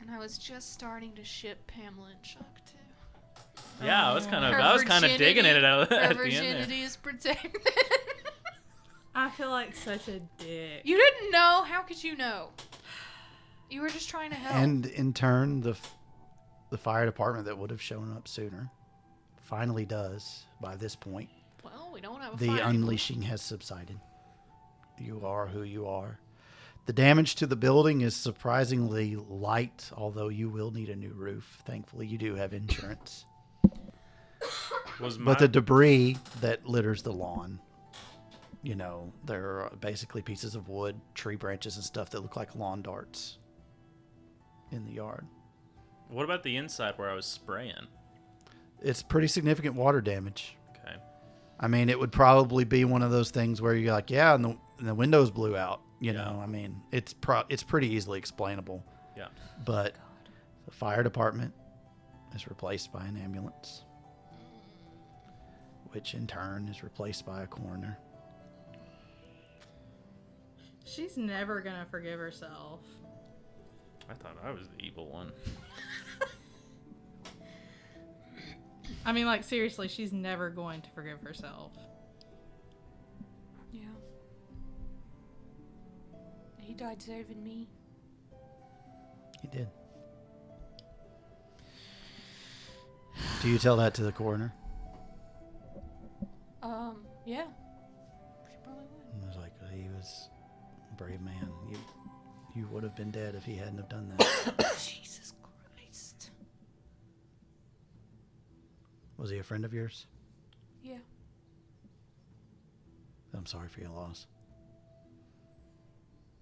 And I was just starting to ship Pamela and Chuck, too. Yeah, I was kind Her of digging it at Her the end there. virginity is protected. I feel like such a dick. You didn't know? How could you know? You were just trying to help. And in turn, the fire department that would have shown up sooner finally does by this point. Well, we don't have a The fire unleashing has subsided. You are who you are. The damage to the building is surprisingly light, although you will need a new roof. Thankfully, you do have insurance. But the debris that litters the lawn, there are basically pieces of wood, tree branches, and stuff that look like lawn darts in the yard. What about the inside where I was spraying? It's pretty significant water damage. Okay. I mean, it would probably be one of those things where you're like, yeah, and the windows blew out. I mean, it's pretty easily explainable. Yeah. But the fire department is replaced by an ambulance, which in turn is replaced by a coroner. She's never gonna forgive herself. I thought I was the evil one. I mean, like, seriously, she's never going to forgive herself. Yeah. He died saving me. He did. Do you tell that to the coroner? Yeah. She probably would. I was like, he was a brave man. You would have been dead if he hadn't have done that. Jesus Christ. Was he a friend of yours? Yeah. I'm sorry for your loss.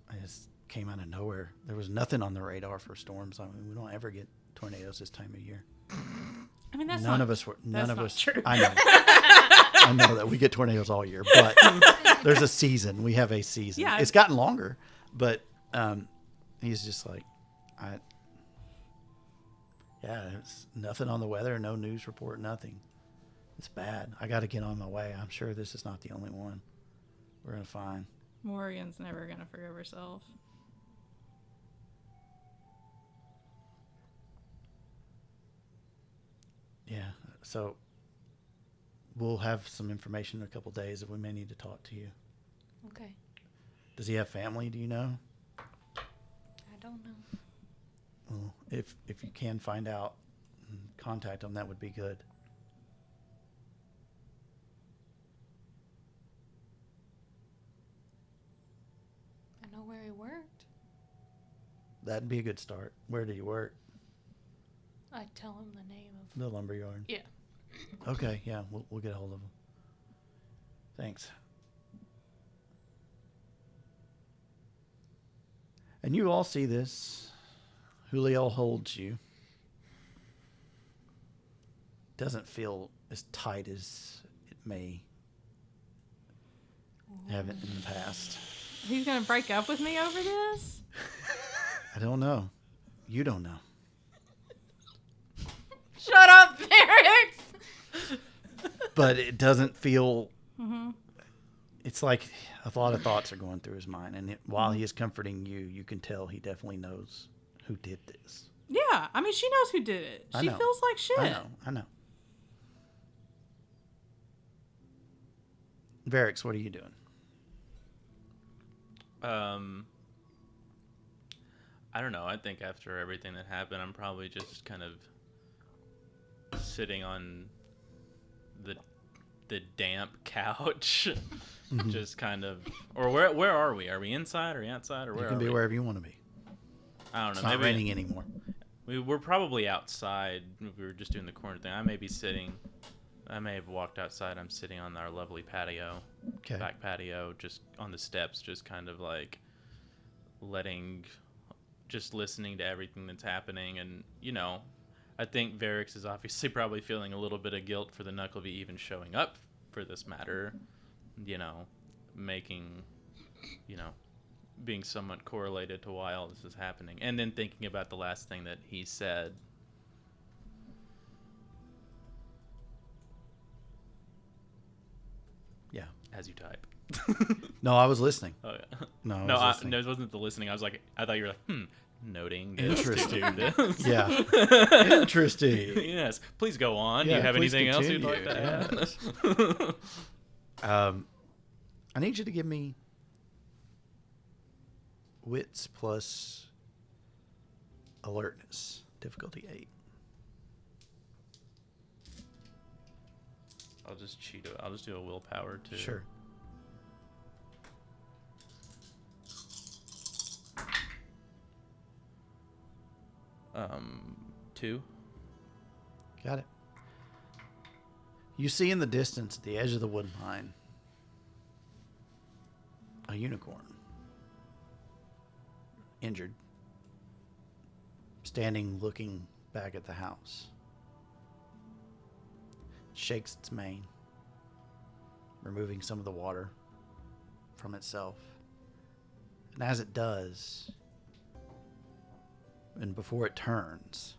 I just came out of nowhere. There was nothing on the radar for storms. I mean, we don't ever get tornadoes this time of year. I mean, that's None not, of us were. that's None of not us. true. I know. I know that we get tornadoes all year, but there's a season. We have a season. Yeah. It's gotten longer, but he's just like, it's nothing on the weather, no news report, nothing. It's bad. I got to get on my way. I'm sure this is not the only one. We're gonna find. Morgan's never gonna forgive herself. Yeah. So we'll have some information in a couple days that we may need to talk to you. Okay. Does he have family? Do you know? I don't know. Well, if you can find out and contact him, that would be good. I know where he worked. That'd be a good start. Where do you work? I'd tell him the name of. The lumberyard. Yeah. Okay, yeah, we'll get a hold of him. Thanks. And you all see this. Julio holds you. Doesn't feel as tight as it may have it in the past. He's gonna break up with me over this? I don't know. You don't know. Shut up, Ferrex! But it doesn't feel... Mm-hmm. It's like a lot of thoughts are going through his mind. And while he is comforting you, you can tell he definitely knows who did this. Yeah, I mean, she knows who did it. I She know. feels like shit. I know. Varix, what are you doing? I don't know. I think after everything that happened, I'm probably just kind of sitting on the damp couch, just kind of. Or where are we? Are we inside or outside or where? You can are be we? wherever you want to be. I don't know. It's not Maybe raining anymore. we're probably outside. We were just doing the corner thing. I may be sitting. I may have walked outside. I'm sitting on our lovely patio, Okay. back patio, just on the steps, just kind of like just listening to everything that's happening. And, I think Varix is obviously probably feeling a little bit of guilt for the Nuckelavee even showing up for this matter, making, being somewhat correlated to why all this is happening. And then thinking about the last thing that he said. Yeah. As you type. No, I was listening. Oh, yeah. No, I No, was listening. no, it wasn't the listening. I thought you were like, noting this to Interesting. do this. Yeah. Interesting. Yes. Please go on. Do Yeah, you have please anything else you'd like continue. to add? I need you to give me wits plus alertness, difficulty 8. I'll just cheat it. I'll just do a willpower too. Sure. Um, 2. Got it. You see in the distance, at the edge of the wood line, a unicorn. Injured. Standing looking back at the house. Shakes its mane, removing some of the water from itself. And as it does, and before it turns,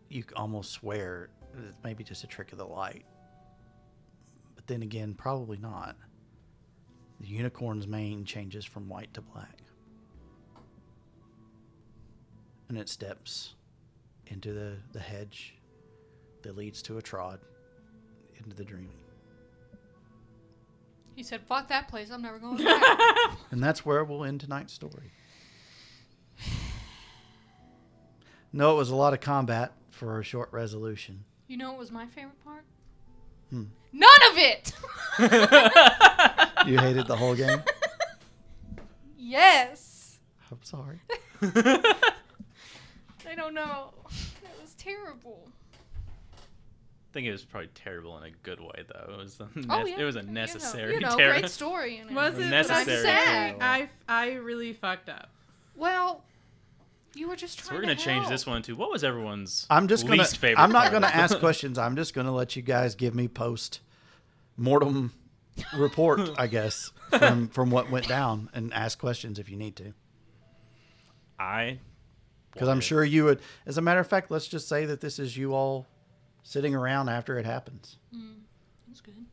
you almost swear that it's maybe just a trick of the light. But then again, probably not. The unicorn's mane changes from white to black. And it steps into the hedge that leads to a trod into the dreaming. He said, fuck that place. I'm never going back. And that's where we'll end tonight's story. No, it was a lot of combat for a short resolution. You know what was my favorite part? Hmm. None of it! You hated the whole game? Yes. I'm sorry. I don't know. That was terrible. I think it was probably terrible in a good way, though. It was Yeah. It was a necessary great story. And Was it? Necessary. I'm sad. I really fucked up. Well, you were just trying So we're gonna to change help. this one to what was everyone's least favorite? I'm not part? gonna ask questions. I'm just gonna let you guys give me post-mortem report, I guess, from what went down, and ask questions if you need to. Because I'm sure you would. As a matter of fact, let's just say that this is you all sitting around after it happens. That's good.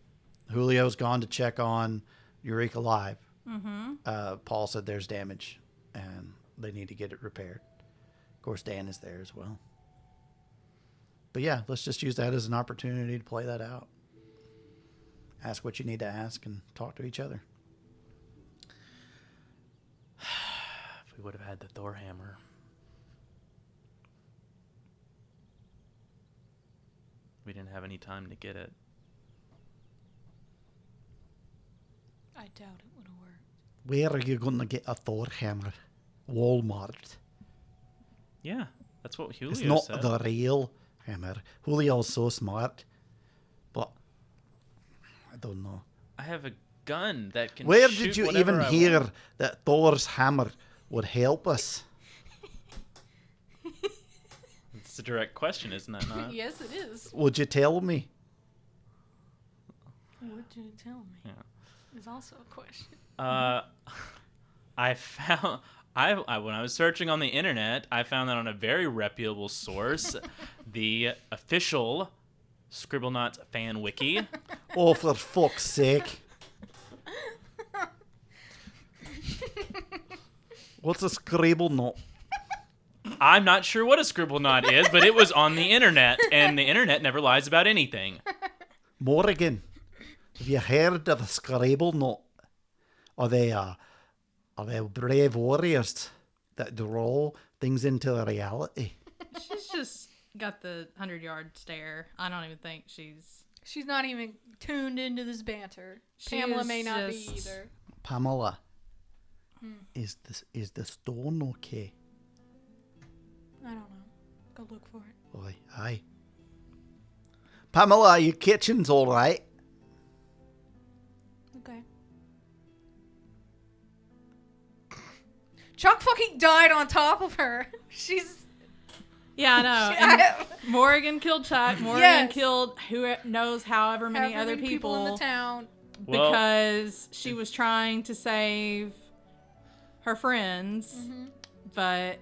Julio's gone to check on Eureka Live. Mm-hmm. Paul said there's damage and they need to get it repaired. Of course, Dan is there as well. But yeah, let's just use that as an opportunity to play that out. Ask what you need to ask and talk to each other. If we would have had the Thor hammer. We didn't have any time to get it. I doubt it would have worked. Where are you going to get a Thor hammer? Walmart. Yeah, that's what Julio It's not said. the real hammer. Julio's so smart. But I don't know. I have a gun that can Where shoot did you whatever even I hear want. that Thor's hammer would help us? It's a direct question, isn't it not? Yes, it is. Would you tell me? What did you tell me? Yeah. Is also a question. I found I when I was searching on the internet, I found that on a very reputable source, the official Scribblenauts fan wiki. Oh, for fuck's sake. What's a scribble note? I'm not sure what a Scribblenaut is, but it was on the internet, and the internet never lies about anything. Morrigan, have you heard of a scribble note? Are they brave warriors that draw things into reality? She's just got the 100-yard stare. I don't even think she's... She's not even tuned into this banter. She Pamela is may not be just- either. Pamela, is the stone okay? I don't know. Go look for it. Oi, aye. Pamela, your kitchen's all right. Okay. Chuck fucking died on top of her. She's... Yeah, I know. And Morrigan killed Chuck. Morrigan Yes. killed who knows however many other people in the town. Well- because she was trying to save her friends, but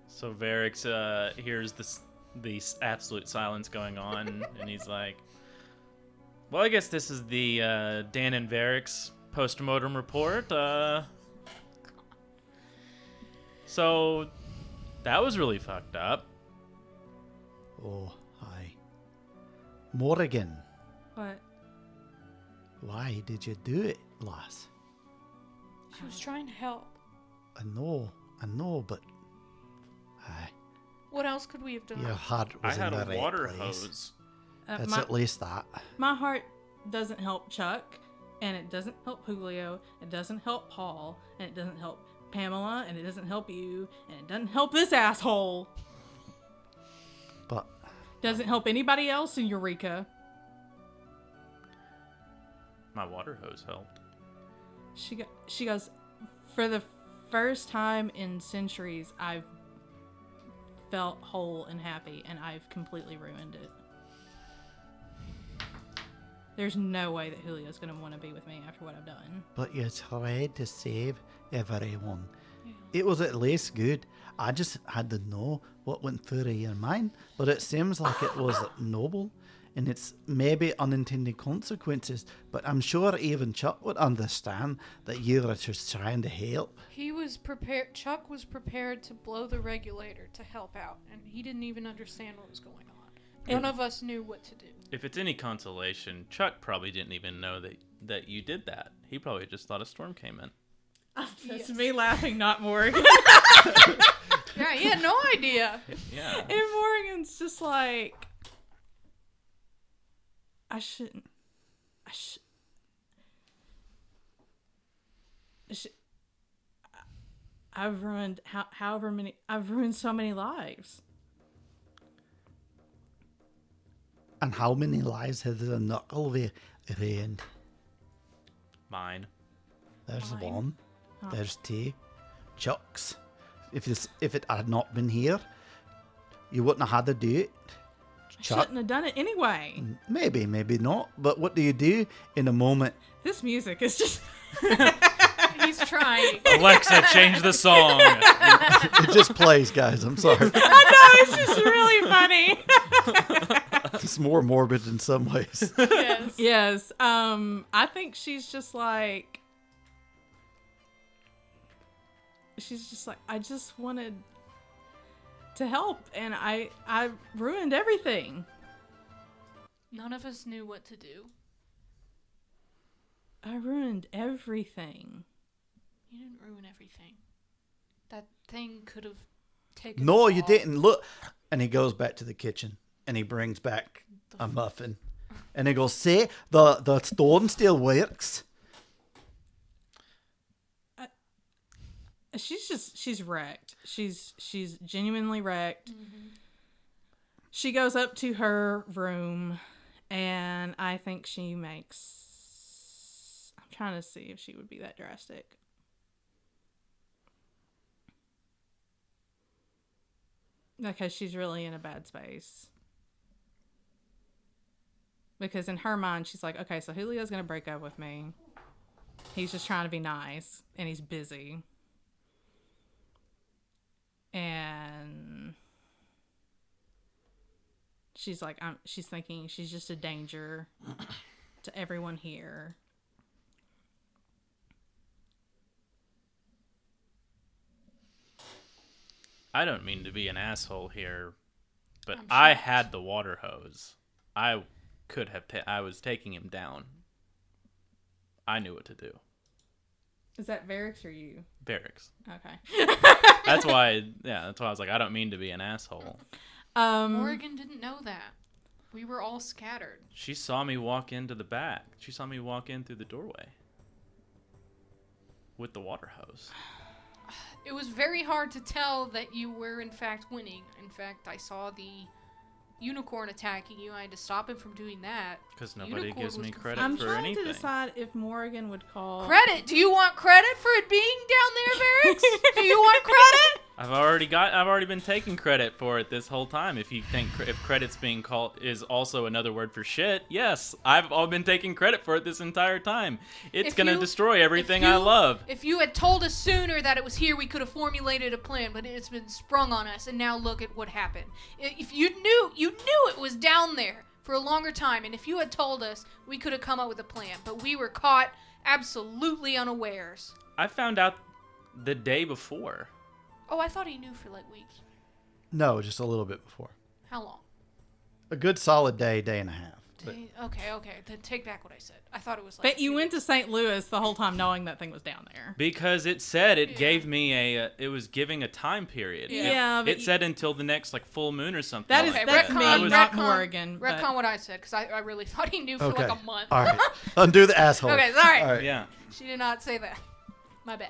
So Varix hears the absolute silence going on, and he's like, "Well, I guess this is the Dan and Varix post-mortem report. So that was really fucked up." Oh, aye. Morrigan, what? why did you do it, lass? She was trying to help. I know, but aye, What else could we have done? your heart I was had in a the right water place. hose. That's my, at least that. my heart doesn't help Chuck, and it doesn't help Julio, it doesn't help Paul, and it doesn't help Pamela, and it doesn't help you, and it doesn't help this asshole. But Doesn't help anybody else in Eureka. My water hose helped. She goes, for the first time in centuries, I've felt whole and happy, and I've completely ruined it. There's no way that Julio's going to want to be with me after what I've done. But you tried to save everyone. Yeah. It was at least good. I just had to know what went through your mind. But it seems like it was noble and it's maybe unintended consequences, but I'm sure even Chuck would understand that you're just trying to help. He was prepared. Chuck was prepared to blow the regulator to help out, and he didn't even understand what was going on. None of us knew what to do. If it's any consolation, Chuck probably didn't even know that you did that. He probably just thought a storm came in. That's me laughing, not Morgan. Yeah, he had no idea. Yeah. And Morgan's just like, I've ruined I've ruined so many lives. And how many lives has the Nuckelavee ruined? Mine. There's Mine. one. Oh. There's two. Chuck's. If it had not been here, you wouldn't have had to do it. I shouldn't have done it anyway. Maybe not. But what do you do in a moment? This music is just... He's trying. Alexa, change the song. It just plays, guys. I'm sorry. I know, it's just really funny. It's more morbid in some ways. Yes. Yes. I think she's just like, I just wanted to help, and I ruined everything. None of us knew what to do. I ruined everything. You didn't ruin everything. That thing could have taken No, us you all. didn't. Look. And he goes back to the kitchen and he brings back a muffin. And he goes, see, the stone still works. She's wrecked. She's genuinely wrecked. Mm-hmm. She goes up to her room, and I think she makes... I'm trying to see if she would be that drastic. Because she's really in a bad space. Because in her mind, she's like, okay, so Julio's going to break up with me. He's just trying to be nice, and he's busy. And she's like, she's thinking she's just a danger to everyone here. I don't mean to be an asshole here, but I'm I shocked. had the water hose. I could have. I was taking him down. I knew what to do. Is that Varix or you? Barracks. Okay. That's why. Yeah, that's why I was like, I don't mean to be an asshole. Morgan didn't know that. We were all scattered. She saw me walk into the back. She saw me walk in through the doorway with the water hose. It was very hard to tell that you were in fact winning. In fact, I saw the unicorn attacking you. I had to stop him from doing that. Because nobody Unicorn gives was me confused. credit I'm for trying anything. to decide if Morgan would call... Credit? Do you want credit for it being down there, Varix? Do you want credit? I've already been taking credit for it this whole time. If you think if credit's being called is also another word for shit, yes, I've all been taking credit for it this entire time. It's If gonna you- destroy everything If I you- love. If you had told us sooner that it was here, we could have formulated a plan, but it's been sprung on us, and now look at what happened. If you knew it was down there for a longer time, and if you had told us, we could have come up with a plan, but we were caught absolutely unawares. I found out the day before. Oh, I thought he knew for like weeks. No, just a little bit before. How long? A good solid day and a half. But Okay. Then take back what I said. I thought it was like. But you went to St. Louis the whole time knowing that thing was down there. Because it said it gave me it was giving a time period. Yeah, but It said until the next like full moon or something. That is like that's retcon- me, not retcon- Morgan. but- Retcon what I said, because I really thought he knew for okay. like a month. All right. Undo the asshole. Okay, sorry. All right. Yeah. She did not say that. My bad.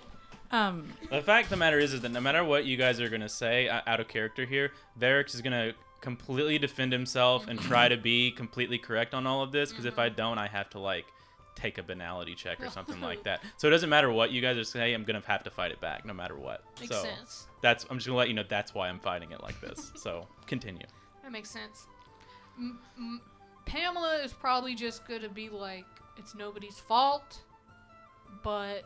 The fact of the matter is that no matter what you guys are gonna say out of character here, Varix is gonna completely defend himself and try to be completely correct on all of this. Because if I don't, I have to like take a banality check or something like that. So it doesn't matter what you guys are saying. I'm gonna have to fight it back no matter what. Makes so sense. I'm just gonna let you know that's why I'm fighting it like this. So continue. That makes sense. Pamela is probably just gonna be like, it's nobody's fault, but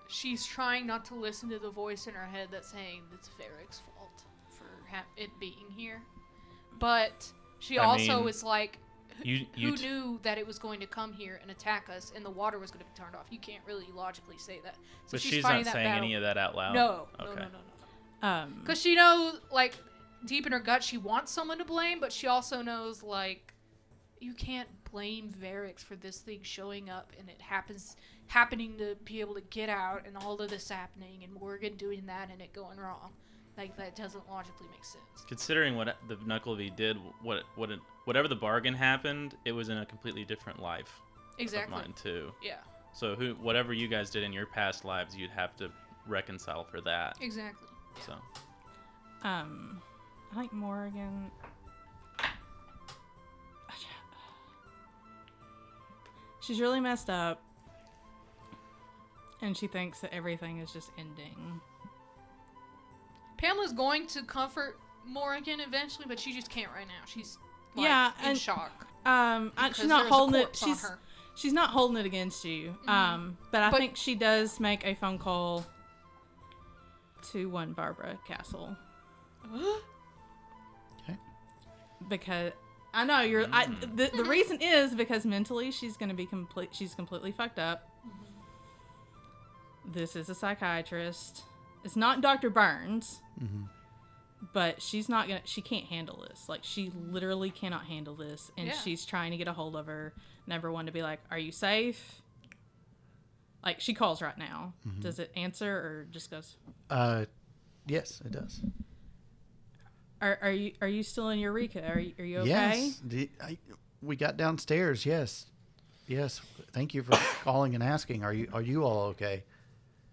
she's trying not to listen to the voice in her head that's saying it's Varric's fault for it being here. But She I also mean, is like, you who knew that it was going to come here and attack us, and the water was going to be turned off? You can't really logically say that. So But she's she's fighting not that saying battle. any of that out loud. No, Okay. no. Because she knows, like, deep in her gut, she wants someone to blame, but she also knows, like, you can't blame Varix for this thing showing up and it happening to be able to get out and all of this happening and Morgan doing that and it going wrong. Like, that doesn't logically make sense. Considering what the Nuckelavee did, whatever the bargain happened, it was in a completely different life. Exactly. Of mine too. Yeah. So whatever you guys did in your past lives, you'd have to reconcile for that. Exactly. So. I think Morgan. She's really messed up, and she thinks that everything is just ending. Pamela's going to comfort Morgan eventually, but she just can't right now. She's like, in and shock. She's not holding it. On her. She's not holding it against you. But I think she does make a phone call to one Barbara Castle. Okay. Because I know you're. The reason is because mentally she's going to be She's completely fucked up. This is a psychiatrist. It's not Dr. Burns. But she's not gonna. She can't handle this. Like, she literally cannot handle this, and she's trying to get a hold of her and everyone to be like, "Are you safe?" Like, she calls right now. Does it answer or just goes? Yes, it does. Are you still in Eureka? Are you okay? Yes. We got downstairs. Yes. Thank you for calling and asking. Are you all okay?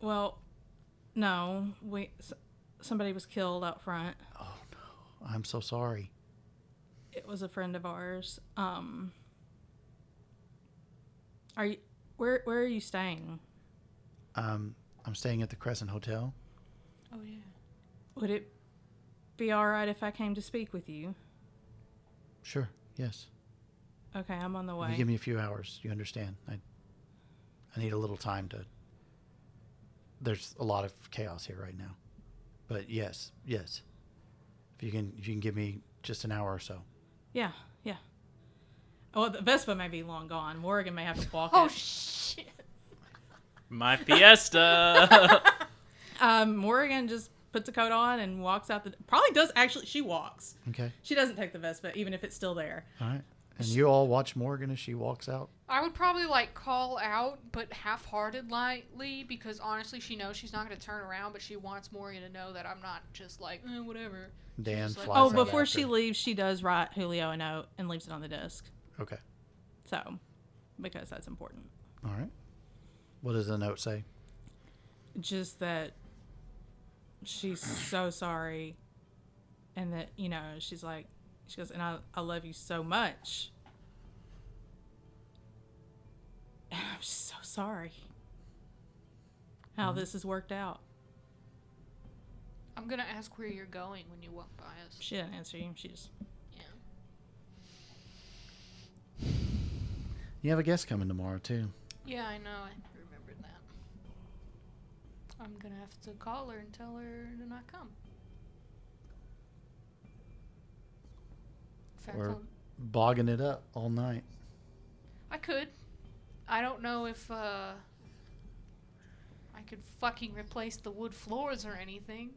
Well, no. Somebody was killed out front. Oh no, I'm so sorry. It was a friend of ours. Are you? Where are you staying? I'm staying at the Crescent Hotel. Oh yeah. Would it be all right if I came to speak with you? Sure. Yes. Okay, I'm on the way. If you give me a few hours, you understand. I need a little time to. There's a lot of chaos here right now, but yes. If you can give me just an hour or so. Yeah. Oh, the Vespa may be long gone. Morgan may have to walk Oh it. shit. My Fiesta. Morgan just puts a coat on and walks out probably does actually. She walks. Okay. She doesn't take the Vespa, even if it's still there. All right. And you all watch Morgan as she walks out? I would probably like call out, but half-heartedly, because honestly, she knows she's not going to turn around, but she wants Morgan to know that I'm not just like, whatever. Dan She's like, flies out Before after. she leaves, she does write Julio a note and leaves it on the desk. Okay. So, because that's important. All right. What does the note say? Just that she's so sorry, and that, she goes, and I love you so much. And I'm just so sorry how this has worked out. I'm going to ask where you're going when you walk by us. She didn't answer you. She just... Yeah. You have a guest coming tomorrow, too. Yeah, I know. I remembered that. I'm going to have to call her and tell her to not come. In fact, Or bogging it up all night. I could. I don't know if I could fucking replace the wood floors or anything.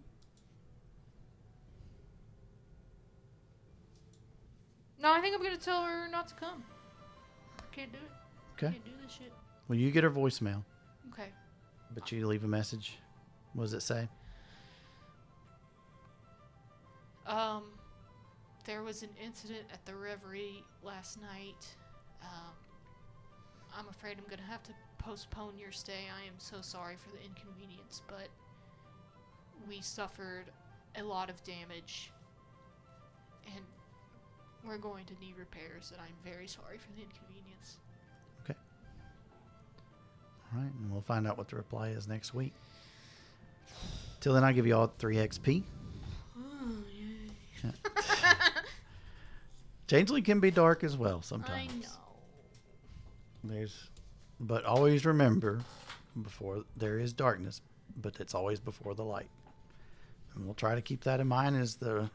No, I think I'm gonna tell her not to come. Can't do it. Okay. Can't do this shit. Well, you get her voicemail, Okay. but you leave a message. What does it say? There was an incident at the Reverie last night. I'm afraid I'm gonna have to postpone your stay. I am so sorry for the inconvenience, but we suffered a lot of damage, and we're going to need repairs, and I'm very sorry for the inconvenience. Okay. All right, and we'll find out what the reply is next week. Till then, I'll give you all 3 XP. Oh, yay. Changeling can be dark as well I sometimes. know. But always remember, before there is darkness, but it's always before the light. And we'll try to keep that in mind as the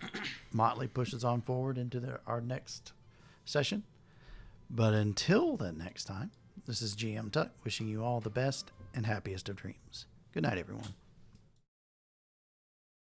motley pushes on forward into our next session. But until the next time, this is GM Tuck wishing you all the best and happiest of dreams. Good night, everyone.